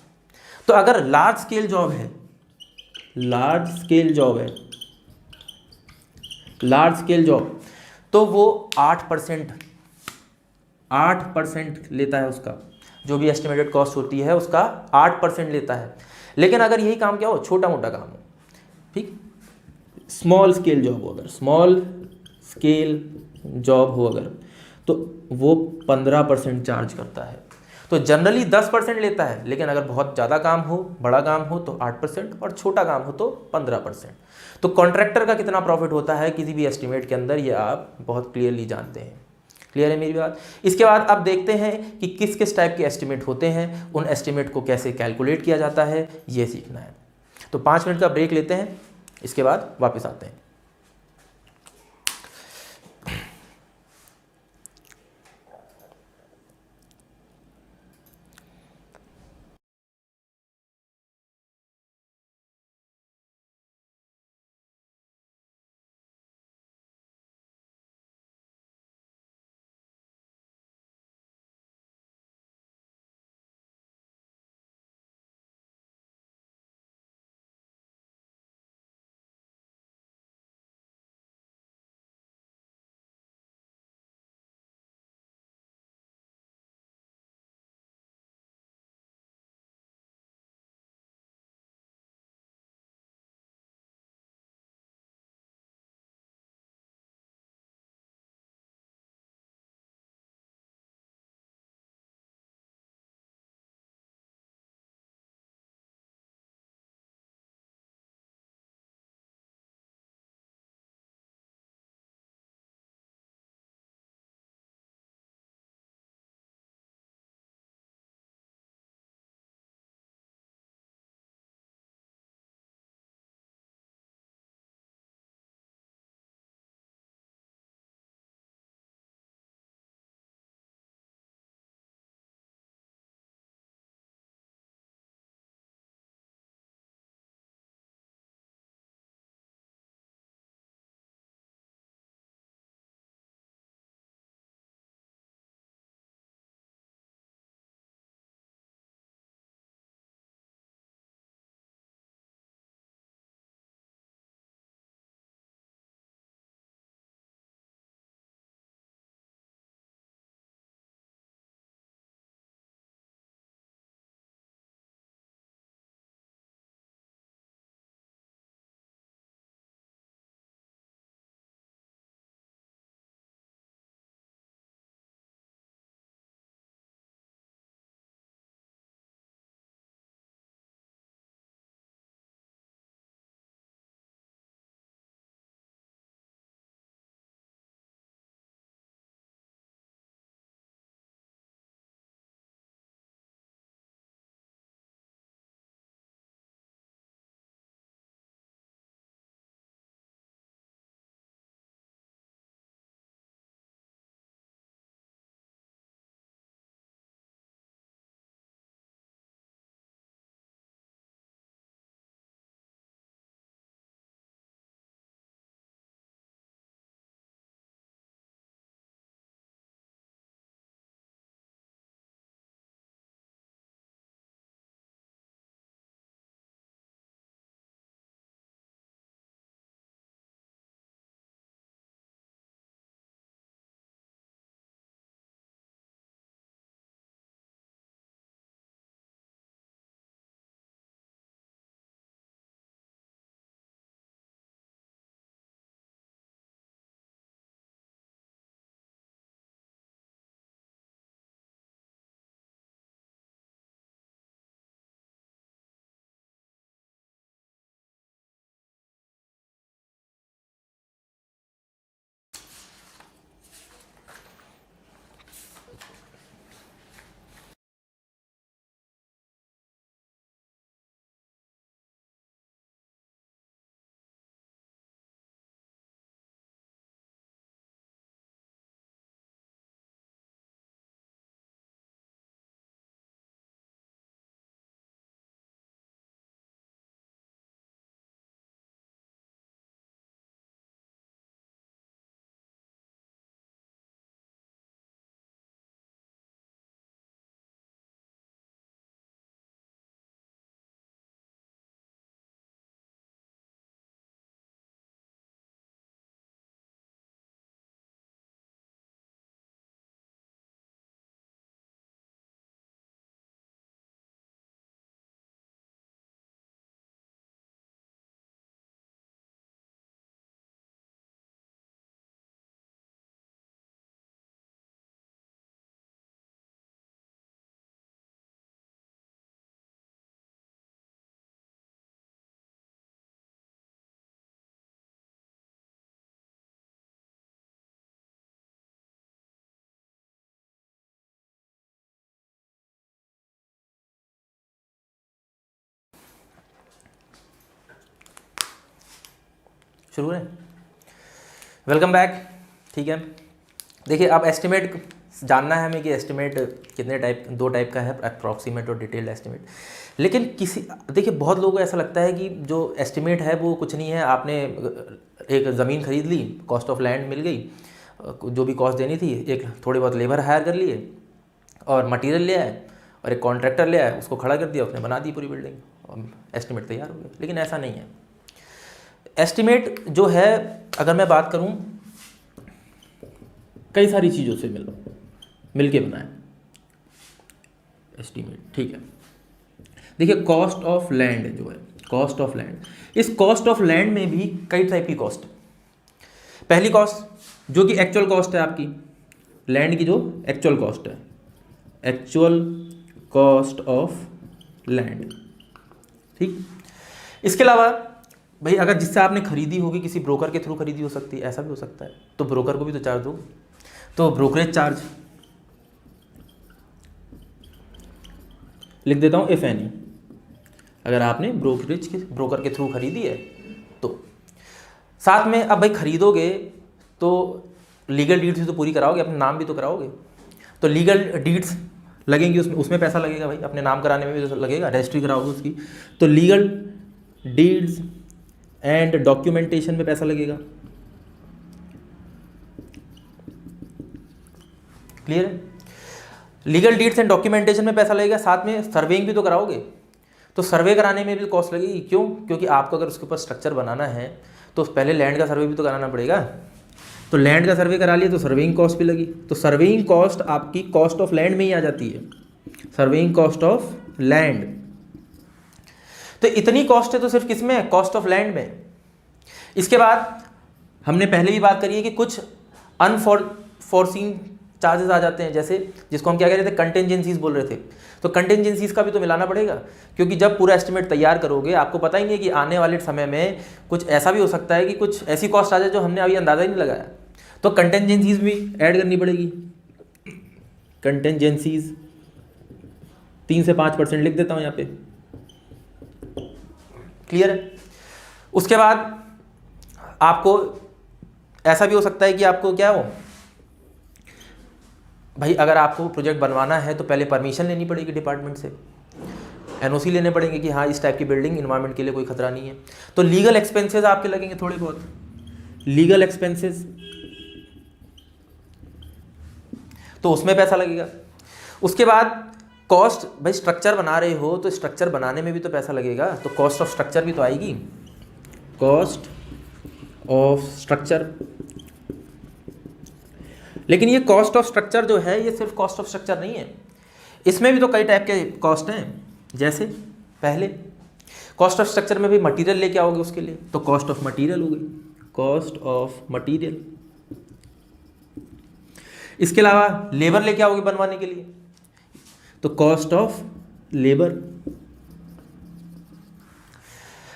तो अगर लार्ज स्केल जॉब तो वो 8% लेता है, उसका जो भी एस्टिमेटेड कॉस्ट होती है उसका 8% लेता है। लेकिन अगर यही काम क्या हो, छोटा मोटा काम हो, ठीक, स्मॉल स्केल जॉब हो अगर, तो वो 15% चार्ज करता है। तो जनरली 10% लेता है, लेकिन अगर बहुत ज़्यादा काम हो, बड़ा काम हो तो 8% और छोटा काम हो तो 15%। तो कॉन्ट्रैक्टर का कितना प्रॉफिट होता है किसी भी एस्टिमेट के अंदर, ये आप बहुत क्लियरली जानते हैं। क्लियर है मेरी बात? इसके बाद अब देखते हैं कि किस किस टाइप के एस्टिमेट होते हैं, उन एस्टिमेट को कैसे कैलकुलेट किया जाता है, ये सीखना है। तो 5 मिनट का ब्रेक लेते हैं, इसके बाद वापस आते हैं। शुरू है। Welcome back. ठीक है, देखिए अब एस्टिमेट जानना है हमें कि एस्टिमेट कितने टाइप, दो टाइप का है, अप्रॉक्सीमेट और डिटेल्ड एस्टिमेट। लेकिन देखिए बहुत लोगों को ऐसा लगता है कि जो एस्टिमेट है वो कुछ नहीं है, आपने एक ज़मीन खरीद ली, कॉस्ट ऑफ लैंड मिल गई, जो भी कॉस्ट देनी थी, एक थोड़े बहुत लेबर हायर कर लिए और मटेरियल ले आए और एक कॉन्ट्रैक्टर ले आए, उसको खड़ा कर दिया, उसने बना दी पूरी बिल्डिंग और एस्टिमेट तैयार हो गया। लेकिन ऐसा नहीं है। एस्टिमेट जो है, अगर मैं बात करूं, कई सारी चीज़ों से मिल के बनाए एस्टिमेट। ठीक है, देखिए कॉस्ट ऑफ लैंड जो है, कॉस्ट ऑफ लैंड, इस कॉस्ट ऑफ लैंड में भी कई टाइप की कॉस्ट है। पहली कॉस्ट जो कि एक्चुअल कॉस्ट है आपकी लैंड की, जो एक्चुअल कॉस्ट है, एक्चुअल कॉस्ट ऑफ लैंड। ठीक, इसके अलावा भाई अगर जिससे आपने खरीदी होगी, किसी ब्रोकर के थ्रू खरीदी हो सकती है, ऐसा भी हो सकता है, तो ब्रोकर को भी तो चार्ज दो, तो ब्रोकरेज चार्ज लिख देता हूँ, इफ एनी। अगर आपने ब्रोकर के थ्रू खरीदी है तो साथ में, अब भाई खरीदोगे तो लीगल डीड्स भी तो पूरी कराओगे, अपने नाम भी तो कराओगे, तो लीगल डीड्स लगेंगी, उसमें पैसा लगेगा भाई, अपने नाम कराने में भी तो लगेगा, रजिस्ट्री कराओगे उसकी, तो लीगल डीड्स एंड डॉक्यूमेंटेशन में पैसा लगेगा। क्लियर है? लीगल डीड्स एंड डॉक्यूमेंटेशन में पैसा लगेगा, साथ में सर्वेइंग भी तो कराओगे, तो सर्वे कराने में भी कॉस्ट लगेगी। क्यों? क्योंकि आपको अगर उसके ऊपर स्ट्रक्चर बनाना है तो पहले लैंड का सर्वे भी तो कराना पड़ेगा, तो लैंड का सर्वे करा लिया तो सर्वेइंग कॉस्ट भी लगी, तो सर्वेइंग कॉस्ट आपकी कॉस्ट ऑफ लैंड में ही आ जाती है, सर्वेइंग कॉस्ट ऑफ लैंड। तो इतनी कॉस्ट है तो सिर्फ किस में? कॉस्ट ऑफ लैंड में। इसके बाद हमने पहले भी बात करी है कि कुछ अनफॉरसीन चार्जेस आ जाते हैं, जैसे जिसको हम क्या कह रहे थे, कंटेंजेंसीज बोल रहे थे, तो कंटेंजेंसीज का भी तो मिलाना पड़ेगा, क्योंकि जब पूरा एस्टिमेट तैयार करोगे आपको पता ही नहीं है कि आने वाले समय में कुछ ऐसा भी हो सकता है कि कुछ ऐसी कॉस्ट आ जाए जो हमने अभी अंदाजा ही नहीं लगाया, तो कंटेंजेंसीज भी ऐड करनी पड़ेगी। कंटेंजेंसीज 3 से 5% लिख देता हूँ यहाँ पे। क्लियर है? उसके बाद आपको ऐसा भी हो सकता है कि आपको क्या हो भाई, अगर आपको प्रोजेक्ट बनवाना है तो पहले परमिशन लेनी पड़ेगी डिपार्टमेंट से, एनओसी लेने पड़ेंगे कि हाँ इस टाइप की बिल्डिंग इन्वायरमेंट के लिए कोई खतरा नहीं है, तो लीगल एक्सपेंसेस आपके लगेंगे थोड़े बहुत, लीगल एक्सपेंसेस, तो उसमें पैसा लगेगा। उसके बाद कॉस्ट, भाई स्ट्रक्चर बना रहे हो तो स्ट्रक्चर बनाने में भी तो पैसा लगेगा, तो कॉस्ट ऑफ स्ट्रक्चर भी तो आएगी, कॉस्ट ऑफ स्ट्रक्चर। लेकिन ये कॉस्ट ऑफ स्ट्रक्चर जो है, ये सिर्फ कॉस्ट ऑफ स्ट्रक्चर नहीं है, इसमें भी तो कई टाइप के कॉस्ट हैं। जैसे पहले कॉस्ट ऑफ स्ट्रक्चर में भी मटेरियल लेके आओगे उसके लिए, तो कॉस्ट ऑफ मटेरियल हो गई, कॉस्ट ऑफ मटेरियल। इसके अलावा लेबर लेके आओगे बनवाने के लिए, तो कॉस्ट ऑफ लेबर।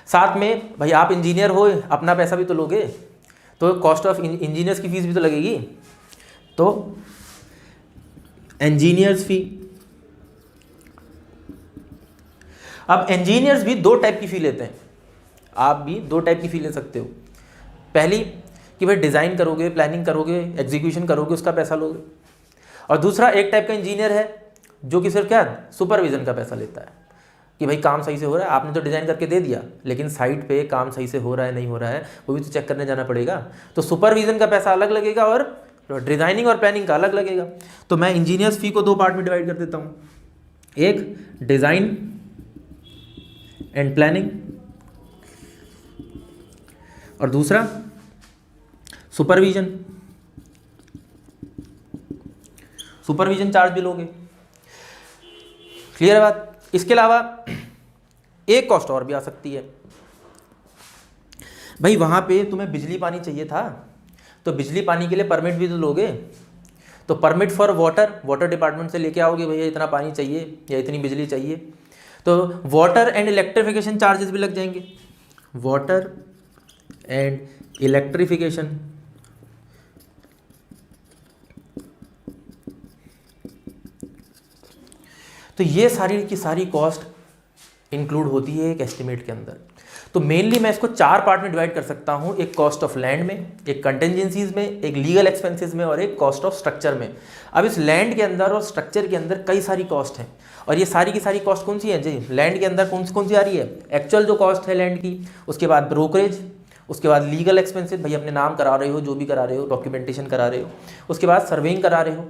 साथ में भाई आप इंजीनियर हो, अपना पैसा भी तो लोगे, तो कॉस्ट ऑफ इंजीनियर्स की फीस भी तो लगेगी, तो इंजीनियर्स फी। अब इंजीनियर्स भी 2 टाइप की फी लेते हैं, आप भी 2 टाइप की फी ले सकते हो। पहली कि भाई डिज़ाइन करोगे, प्लानिंग करोगे, एग्जीक्यूशन करोगे, उसका पैसा लोगे, और दूसरा एक टाइप का इंजीनियर है जो कि सिर्फ क्या, सुपरविजन का पैसा लेता है, कि भाई काम सही से हो रहा है, आपने तो डिज़ाइन करके दे दिया, लेकिन साइट पे काम सही से हो रहा है नहीं हो रहा है वो भी तो चेक करने जाना पड़ेगा, तो सुपरविजन का पैसा अलग लगेगा और डिज़ाइनिंग और प्लानिंग का अलग लगेगा। तो मैं इंजीनियर्स फी को 2 पार्ट में डिवाइड कर देता हूँ, एक डिज़ाइन एंड प्लानिंग और दूसरा सुपरविजन। सुपरविजन चार्ज भी लोगे। क्लियर है बात? इसके अलावा एक कॉस्ट और भी आ सकती है, भाई वहाँ पे तुम्हें बिजली पानी चाहिए था, तो बिजली पानी के लिए परमिट भी तो लोगे, तो परमिट फॉर वाटर डिपार्टमेंट से लेके आओगे, भैया इतना पानी चाहिए या इतनी बिजली चाहिए, तो वाटर एंड इलेक्ट्रिफिकेशन चार्जेस भी लग जाएंगे, वाटर एंड इलेक्ट्रिफिकेशन। तो ये सारी की सारी कॉस्ट इंक्लूड होती है एक एस्टिमेट के अंदर। तो तो मेनली मैं इसको 4 पार्ट में डिवाइड कर सकता हूँ, एक कॉस्ट ऑफ लैंड में, एक कंटेंजेंसीज में, एक लीगल एक्सपेंसेस में और एक कॉस्ट ऑफ स्ट्रक्चर में। अब इस लैंड के अंदर और स्ट्रक्चर के अंदर कई सारी कॉस्ट हैं, और ये सारी की सारी कॉस्ट कौन सी है जी? लैंड के अंदर कौन सी आ रही है? एक्चुअल जो कॉस्ट है लैंड की, उसके बाद ब्रोकरेज, उसके बाद लीगल एक्सपेंसेस, भाई अपने नाम करा रहे हो, जो भी करा रहे हो, डॉक्यूमेंटेशन करा रहे हो, उसके बाद सर्वेइंग करा रहे हो,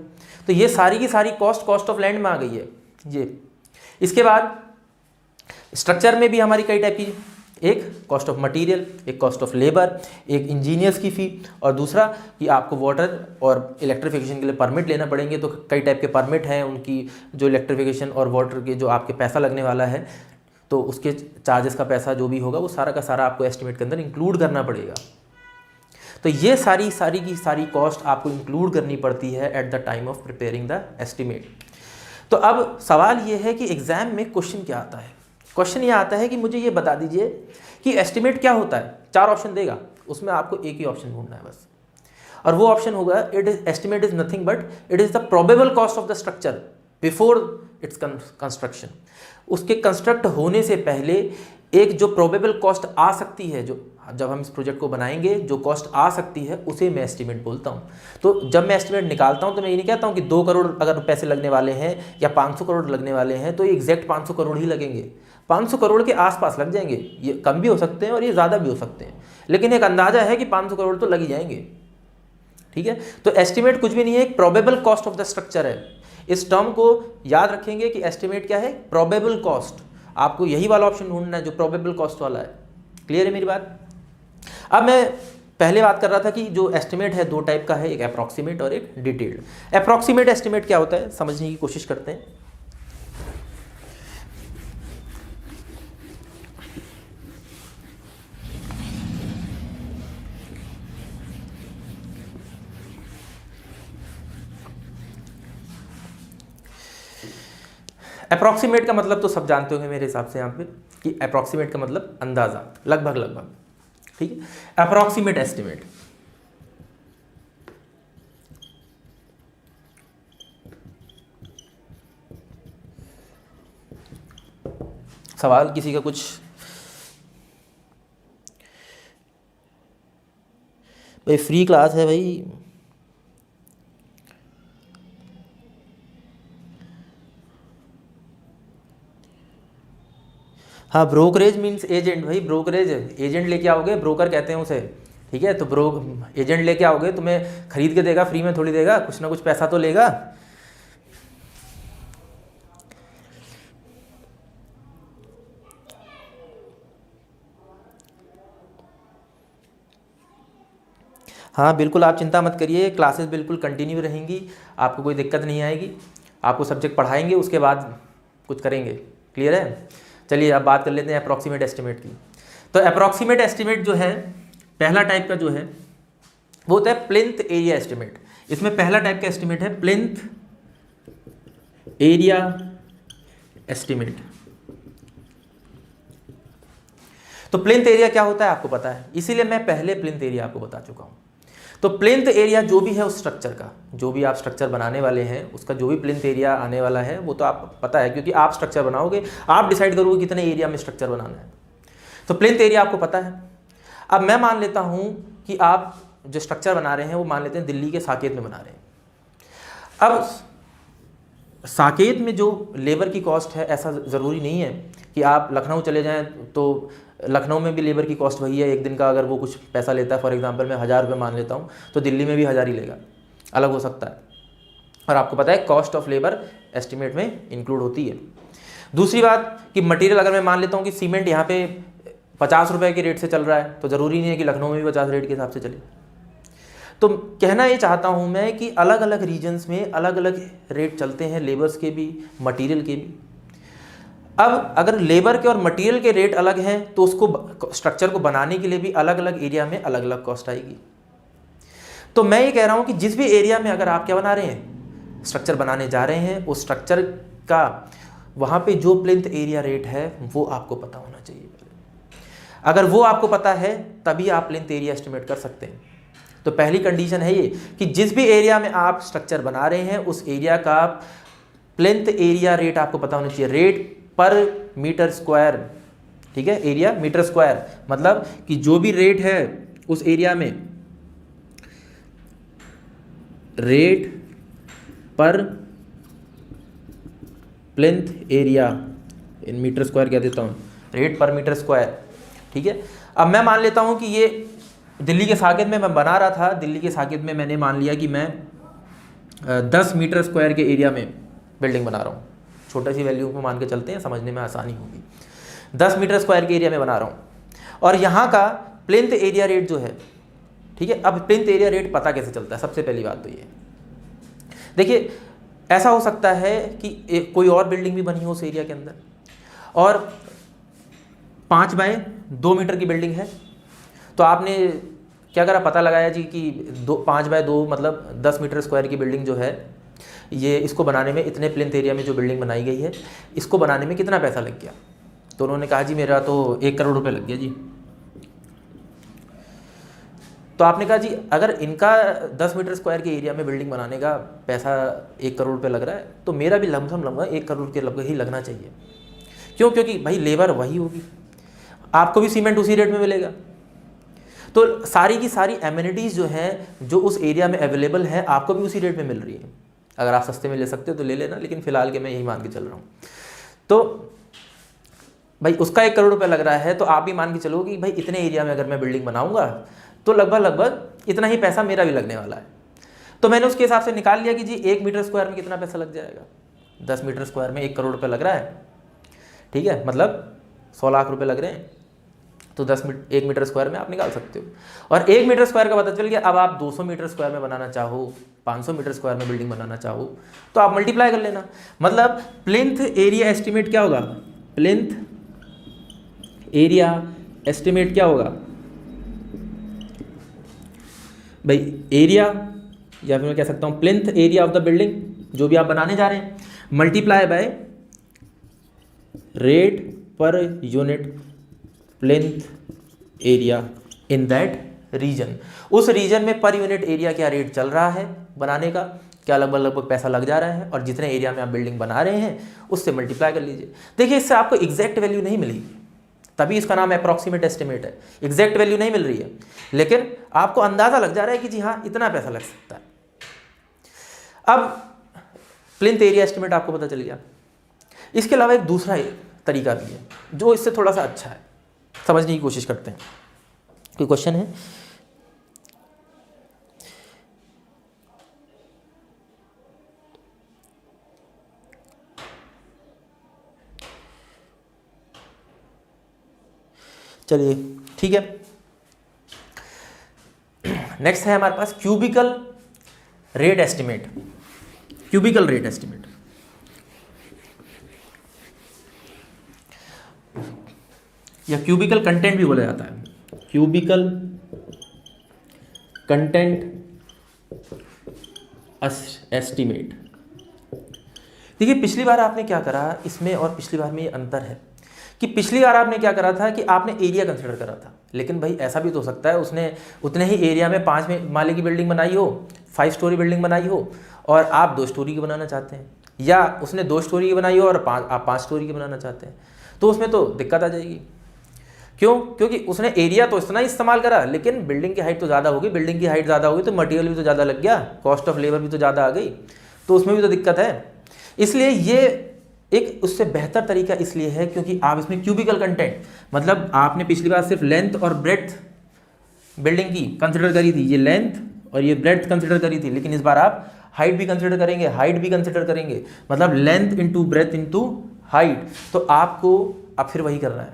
तो ये सारी की सारी कॉस्ट ऑफ लैंड में आ गई है ये। इसके बाद स्ट्रक्चर में भी हमारी कई टाइप की, एक कॉस्ट ऑफ मटेरियल, एक कॉस्ट ऑफ लेबर, एक इंजीनियर्स की फ़ी, और दूसरा कि आपको वाटर और इलेक्ट्रिफिकेशन के लिए परमिट लेना पड़ेंगे, तो कई टाइप के परमिट हैं उनकी, जो इलेक्ट्रिफिकेशन और वाटर के जो आपके पैसा लगने वाला है, तो उसके चार्जेस का पैसा जो भी होगा वो सारा का सारा आपको एस्टिमेट के अंदर इंक्लूड करना पड़ेगा। तो ये सारी की सारी कॉस्ट आपको इंक्लूड करनी पड़ती है at the time of preparing the estimate. तो अब सवाल ये है कि एग्जाम में क्वेश्चन क्या आता है? क्वेश्चन ये आता है कि मुझे ये बता दीजिए कि एस्टिमेट क्या होता है। 4 ऑप्शन देगा, उसमें आपको एक ही ऑप्शन ढूंढना है बस, और वो ऑप्शन होगा estimate is nothing but it is the probable cost of the structure before its construction. उसके कंस्ट्रक्ट होने से पहले एक जो प्रोबेबल कॉस्ट आ सकती है, जो जब हम इस प्रोजेक्ट को बनाएंगे जो कॉस्ट आ सकती है, उसे मैं एस्टिमेट बोलता हूँ। तो जब मैं एस्टिमेट निकालता हूँ तो मैं ये नहीं कहता हूँ कि 2 करोड़ अगर पैसे लगने वाले हैं या 500 करोड़ लगने वाले हैं तो एग्जैक्ट 500 करोड़ ही लगेंगे। 500 करोड़ के आसपास लग जाएंगे, ये कम भी हो सकते हैं और ये ज़्यादा भी हो सकते हैं, लेकिन एक अंदाज़ा है कि 500 करोड़ तो लग ही जाएंगे। ठीक है, तो एस्टिमेट कुछ भी नहीं है, एक probable cost of the structure है। इस टर्म को याद रखेंगे कि एस्टिमेट क्या है? Probable cost. आपको यही वाला ऑप्शन ढूंढना है जो प्रोबेबल कॉस्ट वाला है। क्लियर है मेरी बात? अब मैं पहले बात कर रहा था कि जो एस्टिमेट है 2 टाइप का है, एक अप्रॉक्सीमेट और एक डिटेल्ड। अप्रॉक्सीमेट एस्टिमेट क्या होता है समझने की कोशिश करते हैं। अप्रॉक्सीमेट का मतलब तो सब जानते होंगे मेरे हिसाब से यहाँ पे, कि अप्रॉक्सीमेट का मतलब अंदाज़ा, लगभग। ठीक है, अप्रॉक्सीमेट एस्टिमेट। सवाल किसी का कुछ? भाई फ्री क्लास है भाई। हाँ, ब्रोकरेज मीन्स एजेंट। भाई ब्रोकरेज एजेंट लेके आओगे, ब्रोकर कहते हैं उसे। ठीक है, तो एजेंट लेके आओगे, तुम्हें खरीद के देगा, फ्री में थोड़ी देगा, कुछ ना कुछ पैसा तो लेगा। हाँ बिल्कुल, आप चिंता मत करिए, क्लासेस बिल्कुल कंटिन्यू रहेंगी, आपको कोई दिक्कत नहीं आएगी। आपको सब्जेक्ट पढ़ाएंगे, उसके बाद कुछ करेंगे। क्लियर है? चलिए अब बात कर लेते हैं अप्रॉक्सीमेट एस्टिमेट की। तो अप्रॉक्सीमेट एस्टिमेट जो है, पहला टाइप का जो है वो होता है प्लिंथ एरिया एस्टिमेट। इसमें पहला टाइप का एस्टिमेट है प्लिंथ एरिया एस्टिमेट। तो प्लिंथ एरिया क्या होता है आपको पता है, इसीलिए मैं पहले प्लिंथ एरिया आपको बता चुका हूँ। तो प्लिंथ एरिया जो भी है उस स्ट्रक्चर का, जो भी आप स्ट्रक्चर बनाने वाले हैं उसका जो भी प्लिंथ एरिया आने वाला है वो तो आप पता है, क्योंकि आप स्ट्रक्चर बनाओगे, आप डिसाइड करोगे कितने एरिया में स्ट्रक्चर बनाना है। तो प्लिंथ एरिया आपको पता है। अब मैं मान लेता हूँ कि आप जो स्ट्रक्चर बना रहे हैं वो मान लेते हैं दिल्ली के साकेत में बना रहे हैं। अब साकेत में जो लेबर की कॉस्ट है, ऐसा ज़रूरी नहीं है कि आप लखनऊ चले जाएं तो लखनऊ में भी लेबर की कॉस्ट वही है। एक दिन का अगर वो कुछ पैसा लेता है, फॉर एग्जांपल मैं 1000 रुपये मान लेता हूँ, तो दिल्ली में भी 1000 ही लेगा, अलग हो सकता है। और आपको पता है कॉस्ट ऑफ लेबर एस्टिमेट में इंक्लूड होती है। दूसरी बात कि मटेरियल, अगर मैं मान लेता हूँ कि सीमेंट यहाँ पे 50 रुपये के रेट से चल रहा है, तो ज़रूरी नहीं है कि लखनऊ में भी 50 रेट के हिसाब से चले। तो कहना ये चाहता हूँ मैं कि अलग अलग रीजन्स में अलग अलग रेट चलते हैं, लेबर्स के भी, मटेरियल के भी। अब अगर लेबर के और मटेरियल के रेट अलग हैं तो उसको स्ट्रक्चर को बनाने के लिए भी अलग अलग एरिया में अलग अलग कॉस्ट आएगी। तो मैं ये कह रहा हूँ कि जिस भी एरिया में अगर आप क्या बना रहे हैं, स्ट्रक्चर बनाने जा रहे हैं, उस स्ट्रक्चर का वहाँ पे जो प्लिंथ एरिया रेट है वो आपको पता होना चाहिए। अगर वो आपको पता है तभी आप प्लिंथ एरिया एस्टिमेट कर सकते हैं। तो पहली कंडीशन है ये कि जिस भी एरिया में आप स्ट्रक्चर बना रहे हैं उस एरिया का प्लिंथ एरिया रेट आपको पता होना चाहिए, रेट पर मीटर स्क्वायर। ठीक है, एरिया मीटर स्क्वायर, मतलब कि जो भी रेट है उस एरिया में, रेट पर plinth area, in metre square कह देता हूँ, रेट पर मीटर स्क्वायर। ठीक है, अब मैं मान लेता हूँ कि ये दिल्ली के साकेत में मैं बना रहा था, दिल्ली के साकेत में मैंने मान लिया कि मैं 10 मीटर स्क्वायर के एरिया में बिल्डिंग बना रहा हूँ, छोटा सी वैल्यू को मान के चलते हैं, समझने में आसानी होगी। 10 मीटर स्क्वायर के एरिया में बना रहा हूँ, और यहाँ का प्लिंथ एरिया रेट जो है, ठीक है, अब प्लिंथ एरिया रेट पता कैसे चलता है? सबसे पहली बात तो ये देखिए, ऐसा हो सकता है कि कोई और बिल्डिंग भी बनी हो उस एरिया के अंदर, और 5 बाय 2 मीटर की बिल्डिंग है, तो आपने क्या करा, पता लगाया जी कि 5 बाय 2 मतलब 10 मीटर स्क्वायर की बिल्डिंग जो है, ये इसको बनाने में, इतने प्लिंथ एरिया में जो बिल्डिंग बनाई गई है, इसको बनाने में कितना पैसा लग गया? तो उन्होंने कहा जी मेरा तो 1 करोड़ रुपए लग गया जी। तो आपने कहा जी अगर इनका 10 मीटर स्क्वायर के एरिया में बिल्डिंग बनाने का पैसा 1 करोड़ रुपये लग रहा है, तो मेरा भी लमसम लगभग 1 करोड़ के लगभग ही लगना चाहिए। क्यों? क्योंकि भाई लेबर वही होगी, आपको भी सीमेंट उसी रेट में मिलेगा, तो सारी की सारी एमिनिटीज़ जो हैं जो उस एरिया में अवेलेबल है आपको भी उसी रेट में मिल रही है। अगर आप सस्ते में ले सकते हो तो ले लेना, लेकिन फ़िलहाल के मैं यही मान के चल रहा हूँ। तो भाई उसका 1 करोड़ रुपये लग रहा है, तो आप भी मान के चलो कि भाई इतने एरिया में अगर मैं बिल्डिंग बनाऊँगा तो लगभग इतना ही पैसा मेरा भी लगने वाला है। तो मैंने उसके हिसाब से निकाल लिया कि जी 1 मीटर स्क्वायर में कितना पैसा लग जाएगा। 10 मीटर स्क्वायर में 1 करोड़ रुपये लग रहा है, ठीक है, मतलब 100 लाख रुपए लग रहे हैं, तो 1 मीटर स्क्वायर में आप निकाल सकते हो। और 1 मीटर स्क्वायर का पता चल गया। अब आप 200 मीटर स्क्वायर में बनाना चाहो, 500 मीटर स्क्वायर में बिल्डिंग बनाना चाहो, तो आप मल्टीप्लाई कर लेना। मतलब प्लिंथ एरिया एस्टिमेट क्या होगा? प्लिंथ एरिया एस्टिमेट क्या होगा भाई? एरिया, या फिर मैं कह सकता हूँ plinth area of the building जो भी आप बनाने जा रहे हैं, multiply by rate per unit plinth area in that region. उस रीजन में पर यूनिट एरिया क्या रेट चल रहा है बनाने का, क्या लगभग पैसा लग जा रहा है, और जितने एरिया में आप बिल्डिंग बना रहे हैं उससे मल्टीप्लाई कर लीजिए। देखिए इससे आपको एग्जैक्ट वैल्यू नहीं मिलेगी, तभी इसका नाम अप्रॉक्सीमेट एस्टिमेट है। एग्जैक्ट वैल्यू नहीं मिल रही है, लेकिन आपको अंदाजा लग जा रहा है कि जी हाँ इतना पैसा लग सकता है। अब प्लिंथ एरिया एस्टिमेट आपको पता चल गया। इसके अलावा एक दूसरा तरीका भी है जो इससे थोड़ा सा अच्छा है, समझने की कोशिश करते हैं। कोई क्वेश्चन है? चलिए ठीक है, नेक्स्ट है हमारे पास cubical rate estimate. Cubical rate estimate, या क्यूबिकल कंटेंट भी बोला जाता है। Cubical content estimate. देखिए पिछली बार आपने क्या करा इसमें और पिछली बार में ये अंतर है कि पिछली बार आपने क्या करा था कि आपने एरिया कंसिडर करा था, लेकिन भाई ऐसा भी तो हो सकता है उसने उतने ही एरिया में 5 माले की बिल्डिंग बनाई हो, 5 स्टोरी बिल्डिंग बनाई हो, और आप 2 स्टोरी की बनाना चाहते हैं, या उसने 2 स्टोरी की बनाई हो और आप 5 स्टोरी की बनाना चाहते हैं, तो उसमें तो दिक्कत आ जाएगी। क्यों? क्योंकि उसने एरिया तो इतना ही इस्तेमाल करा, लेकिन बिल्डिंग की हाइट तो ज़्यादा होगी, बिल्डिंग की हाइट ज़्यादा होगी तो मटेरियल भी तो ज़्यादा लग गया, कॉस्ट ऑफ लेबर भी तो ज़्यादा आ गई, तो उसमें भी तो दिक्कत है। इसलिए ये एक उससे बेहतर तरीका इसलिए है क्योंकि आप इसमें क्यूबिकल कंटेंट, मतलब आपने पिछली बार सिर्फ लेंथ और ब्रेड्थ बिल्डिंग की कंसिडर करी थी, ये लेंथ और ये ब्रेड्थ कंसिडर करी थी, लेकिन इस बार आप हाइट भी कंसिडर करेंगे, हाइट भी कंसिडर करेंगे, मतलब length into breadth into height. तो आपको अब फिर वही करना है,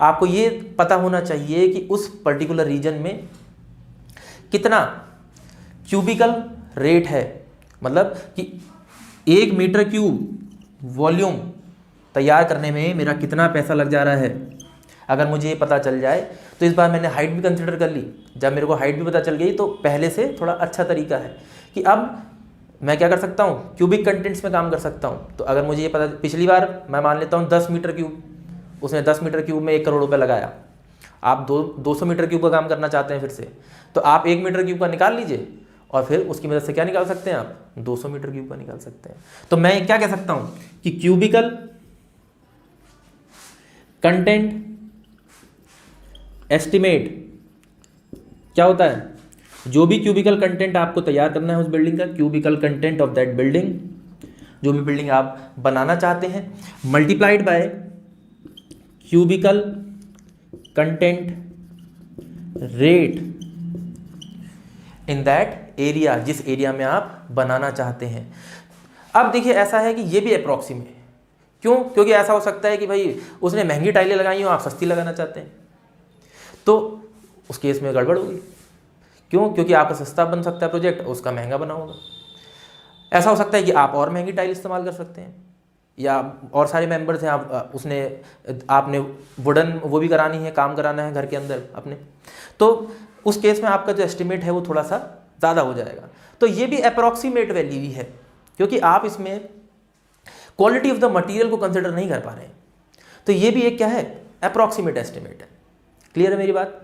आपको ये पता होना चाहिए कि उस पर्टिकुलर रीजन में कितना क्यूबिकल रेट है, मतलब कि 1 मीटर क्यूब वॉल्यूम तैयार करने में मेरा कितना पैसा लग जा रहा है। अगर मुझे ये पता चल जाए तो इस बार मैंने हाइट भी कंसिडर कर ली। जब मेरे को हाइट भी पता चल गई तो पहले से थोड़ा अच्छा तरीका है कि अब मैं क्या कर सकता हूँ, क्यूबिक कंटेंट्स में काम कर सकता हूँ। तो अगर मुझे ये पता, पिछली बार मैं मान लेता हूँ 10 मीटर क्यूब, उसने 10 मीटर क्यूब में 1 करोड़ रुपये लगाया, आप 200 मीटर क्यूब का काम करना चाहते हैं फिर से, तो आप 1 मीटर क्यूब का निकाल लीजिए और फिर उसकी मदद से क्या निकाल सकते हैं आप, 200 मीटर क्यूब का निकाल सकते हैं। तो मैं क्या कह सकता हूं कि क्यूबिकल कंटेंट एस्टिमेट क्या होता है? जो भी क्यूबिकल कंटेंट आपको तैयार करना है उस बिल्डिंग का, cubical content of that building, जो भी बिल्डिंग आप बनाना चाहते हैं, multiplied by cubical content rate in that area, जिस एरिया में आप बनाना चाहते हैं। अब देखिए ऐसा है कि ये भी अप्रॉक्सीमेट, क्यों? क्योंकि ऐसा हो सकता है कि भाई उसने महंगी टाइलें लगाई हो, आप सस्ती लगाना चाहते हैं, तो उस केस में गड़बड़ होगी। क्यों? क्योंकि आपका सस्ता बन सकता है प्रोजेक्ट, उसका महंगा बना होगा। ऐसा हो सकता है कि आप और महंगी टाइल इस्तेमाल कर सकते हैं, या और सारे मेंबर्स हैं, आपने वुडन वो भी करानी है, काम कराना है घर के अंदर अपने, तो उस केस में आपका जो एस्टिमेट है वो थोड़ा सा ज़्यादा हो जाएगा। तो ये भी अप्रॉक्सीमेट वैल्यू ही है, क्योंकि आप इसमें क्वालिटी ऑफ द मटेरियल को कंसिडर नहीं कर पा रहे हैं। तो ये भी एक क्या है? अप्रॉक्सीमेट एस्टिमेट है। क्लियर है मेरी बात?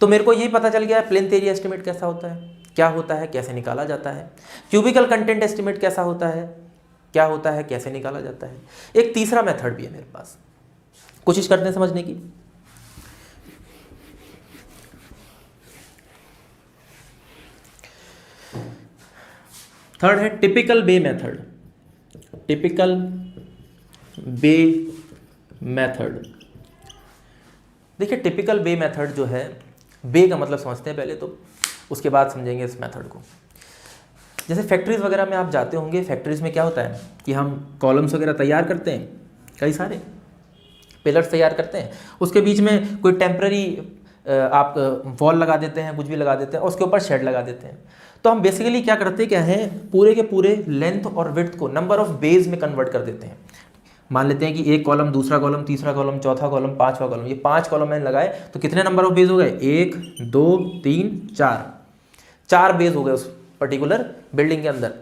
तो मेरे को ये पता चल गया है प्लेनथ एरिया एस्टिमेट कैसा होता है, क्या होता है, कैसे निकाला जाता है। क्यूबिकल कंटेंट एस्टिमेट कैसा होता है, क्या होता है, कैसे निकाला जाता है। एक तीसरा मेथड भी है मेरे पास, कोशिश करते हैं समझने की। थर्ड है टिपिकल बे मेथड। टिपिकल बे मेथड। देखिए टिपिकल बे मेथड जो है, बे का मतलब समझते हैं पहले, तो उसके बाद समझेंगे इस मेथड को। जैसे फैक्ट्रीज वगैरह में आप जाते होंगे, फैक्ट्रीज में क्या होता है कि हम कॉलम्स वगैरह तैयार करते हैं, कई सारे पिलर्स तैयार करते हैं, उसके बीच में कोई टेम्पररी आप वॉल लगा देते हैं, कुछ भी लगा देते हैं, और उसके ऊपर शेड लगा देते हैं। तो हम बेसिकली क्या करते क्या हैं, पूरे के पूरे लेंथ और विड्थ को नंबर ऑफ बेज में कन्वर्ट कर देते हैं। मान लेते हैं कि एक कॉलम, दूसरा कॉलम, तीसरा कॉलम, चौथा कॉलम, पांचवा कॉलम, ये 5 कॉलम मैंने लगाए, तो कितने नंबर ऑफ बेज हो गए? 1 2 3 4 बेज हो गए उस पर्टिकुलर बिल्डिंग के अंदर।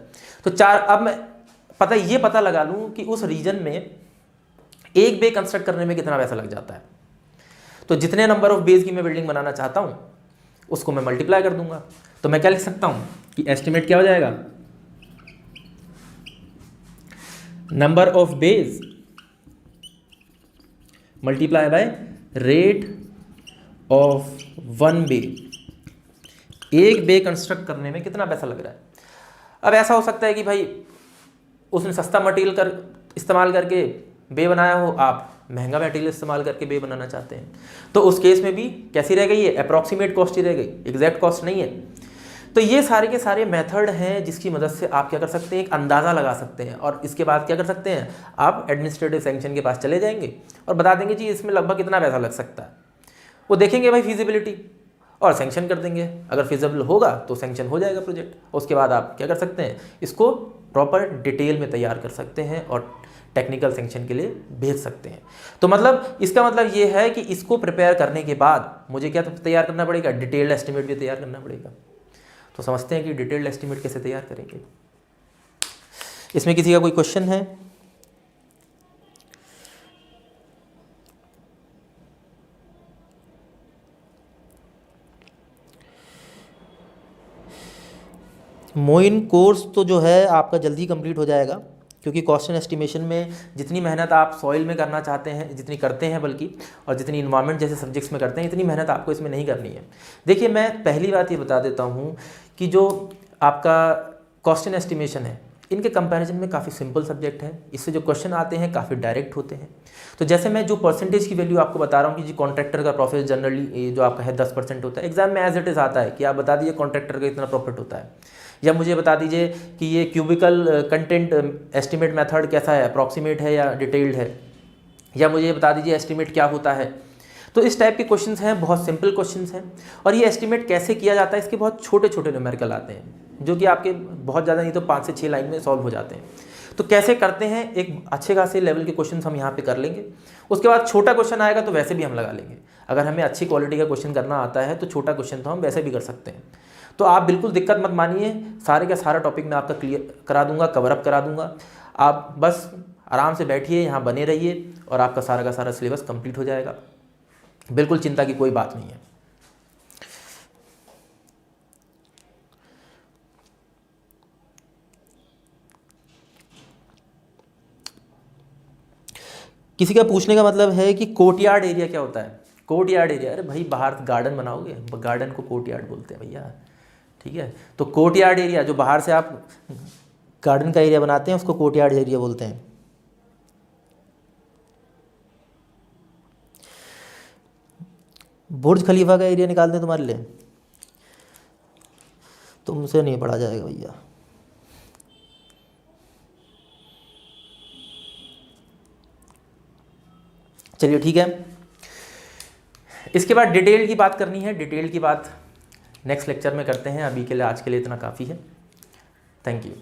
तो 4, अब मैं ये पता लगा लूँ कि उस रीजन में एक बे कंस्ट्रक्ट करने में कितना पैसा लग जाता है। तो जितने नंबर ऑफ बेज की मैं बिल्डिंग बनाना चाहता हूँ उसको मैं मल्टीप्लाई कर दूंगा। तो मैं क्या लिख सकता हूँ कि एस्टिमेट क्या हो जाएगा, number of bays multiply by rate of 1 bay. एक बे कंस्ट्रक्ट करने में कितना पैसा लग रहा है। अब ऐसा हो सकता है कि भाई उसने सस्ता मटेरियल इस्तेमाल करके बे बनाया हो, आप महंगा मटेरियल इस्तेमाल करके बे बनाना चाहते हैं, तो उस केस में भी कैसी रह गई है? अप्रॉक्सीमेट कॉस्ट ही रह गई, एग्जैक्ट कॉस्ट नहीं है। तो ये सारे के सारे मेथड हैं जिसकी मदद से आप क्या कर सकते हैं, एक अंदाज़ा लगा सकते हैं, और इसके बाद क्या कर सकते हैं, आप एडमिनिस्ट्रेटिव सैंक्शन के पास चले जाएंगे और बता देंगे जी इसमें लगभग कितना पैसा लग सकता है। वो देखेंगे भाई फिजिबिलिटी और सैंक्शन कर देंगे। अगर फिजिबल होगा तो सैंक्शन हो जाएगा प्रोजेक्ट। उसके बाद आप क्या कर सकते हैं, इसको प्रॉपर डिटेल में तैयार कर सकते हैं और टेक्निकल सैंक्शन के लिए भेज सकते हैं। तो मतलब इसका मतलब ये है कि इसको प्रिपेयर करने के बाद मुझे क्या तैयार करना पड़ेगा, डिटेल्ड एस्टिमेट भी तैयार करना पड़ेगा। तो समझते हैं कि डिटेल्ड एस्टिमेट कैसे तैयार करेंगे। इसमें किसी का कोई क्वेश्चन है? मोइन कोर्स तो जो है आपका जल्दी कंप्लीट हो जाएगा, क्योंकि कॉस्ट एंड एस्टिमेशन में जितनी मेहनत आप सॉइल में करना चाहते हैं, जितनी करते हैं बल्कि, और जितनी इन्वायरमेंट जैसे सब्जेक्ट्स में करते हैं, इतनी मेहनत आपको इसमें नहीं करनी है। देखिए मैं पहली बात ये बता देता हूँ कि जो आपका कॉस्ट एंड एस्टिमेशन है, इनके कंपैरिजन में काफ़ी सिंपल सब्जेक्ट है। इससे जो क्वेश्चन आते हैं काफ़ी डायरेक्ट होते हैं। तो जैसे मैं जो परसेंटेज की वैल्यू आपको बता रहा हूँ कि जी कॉन्ट्रैक्टर का प्रॉफिट जनरली जो आपका है 10% होता है। एग्जाम में एज इट इज़ आता है कि आप बता दीजिए कॉन्ट्रैक्टर का इतना प्रॉफिट होता है, या मुझे बता दीजिए कि ये क्यूबिकल कंटेंट एस्टिमेट मेथड कैसा है, अप्रॉक्सीमेट है या डिटेल्ड है, या मुझे बता दीजिए एस्टिमेट क्या होता है। तो इस टाइप के क्वेश्चंस हैं, बहुत सिंपल क्वेश्चंस हैं। और ये एस्टिमेट कैसे किया जाता है, इसके बहुत छोटे छोटे न्यूमेरिकल आते हैं जो कि आपके बहुत ज़्यादा नहीं तो 5 से 6 लाइन में सॉल्व हो जाते हैं। तो कैसे करते हैं, एक अच्छे खासे लेवल के क्वेश्चंस हम यहाँ पे कर लेंगे। उसके बाद छोटा क्वेश्चन आएगा तो वैसे भी हम लगा लेंगे। अगर हमें अच्छी क्वालिटी का क्वेश्चन करना आता है तो छोटा क्वेश्चन तो हम वैसे भी कर सकते हैं। तो आप बिल्कुल दिक्कत मत मानिए, सारे का सारा टॉपिक मैं आपका क्लियर करा दूंगा, कवर अप करा दूंगा। आप बस आराम से बैठिए, यहाँ बने रहिए और आपका सारा का सारा सिलेबस कंप्लीट हो जाएगा। बिल्कुल चिंता की कोई बात नहीं है। किसी का पूछने का मतलब है कि कोर्टयार्ड एरिया क्या होता है। कोर्ट यार्ड एरिया, अरे भाई बाहर गार्डन बनाओगे, गार्डन को कोर्ट यार्ड बोलते हैं भैया, ठीक है। तो कोर्ट यार्ड एरिया, जो बाहर से आप गार्डन का एरिया बनाते हैं उसको कोर्ट यार्ड एरिया बोलते हैं। बुर्ज खलीफा का एरिया निकाल दें तुम्हारे लिए, तुमसे नहीं पढ़ा जाएगा भैया। चलिए ठीक है, इसके बाद डिटेल की बात करनी है, डिटेल की बात नेक्स्ट लेक्चर में करते हैं। अभी के लिए, आज के लिए इतना काफ़ी है। Thank you.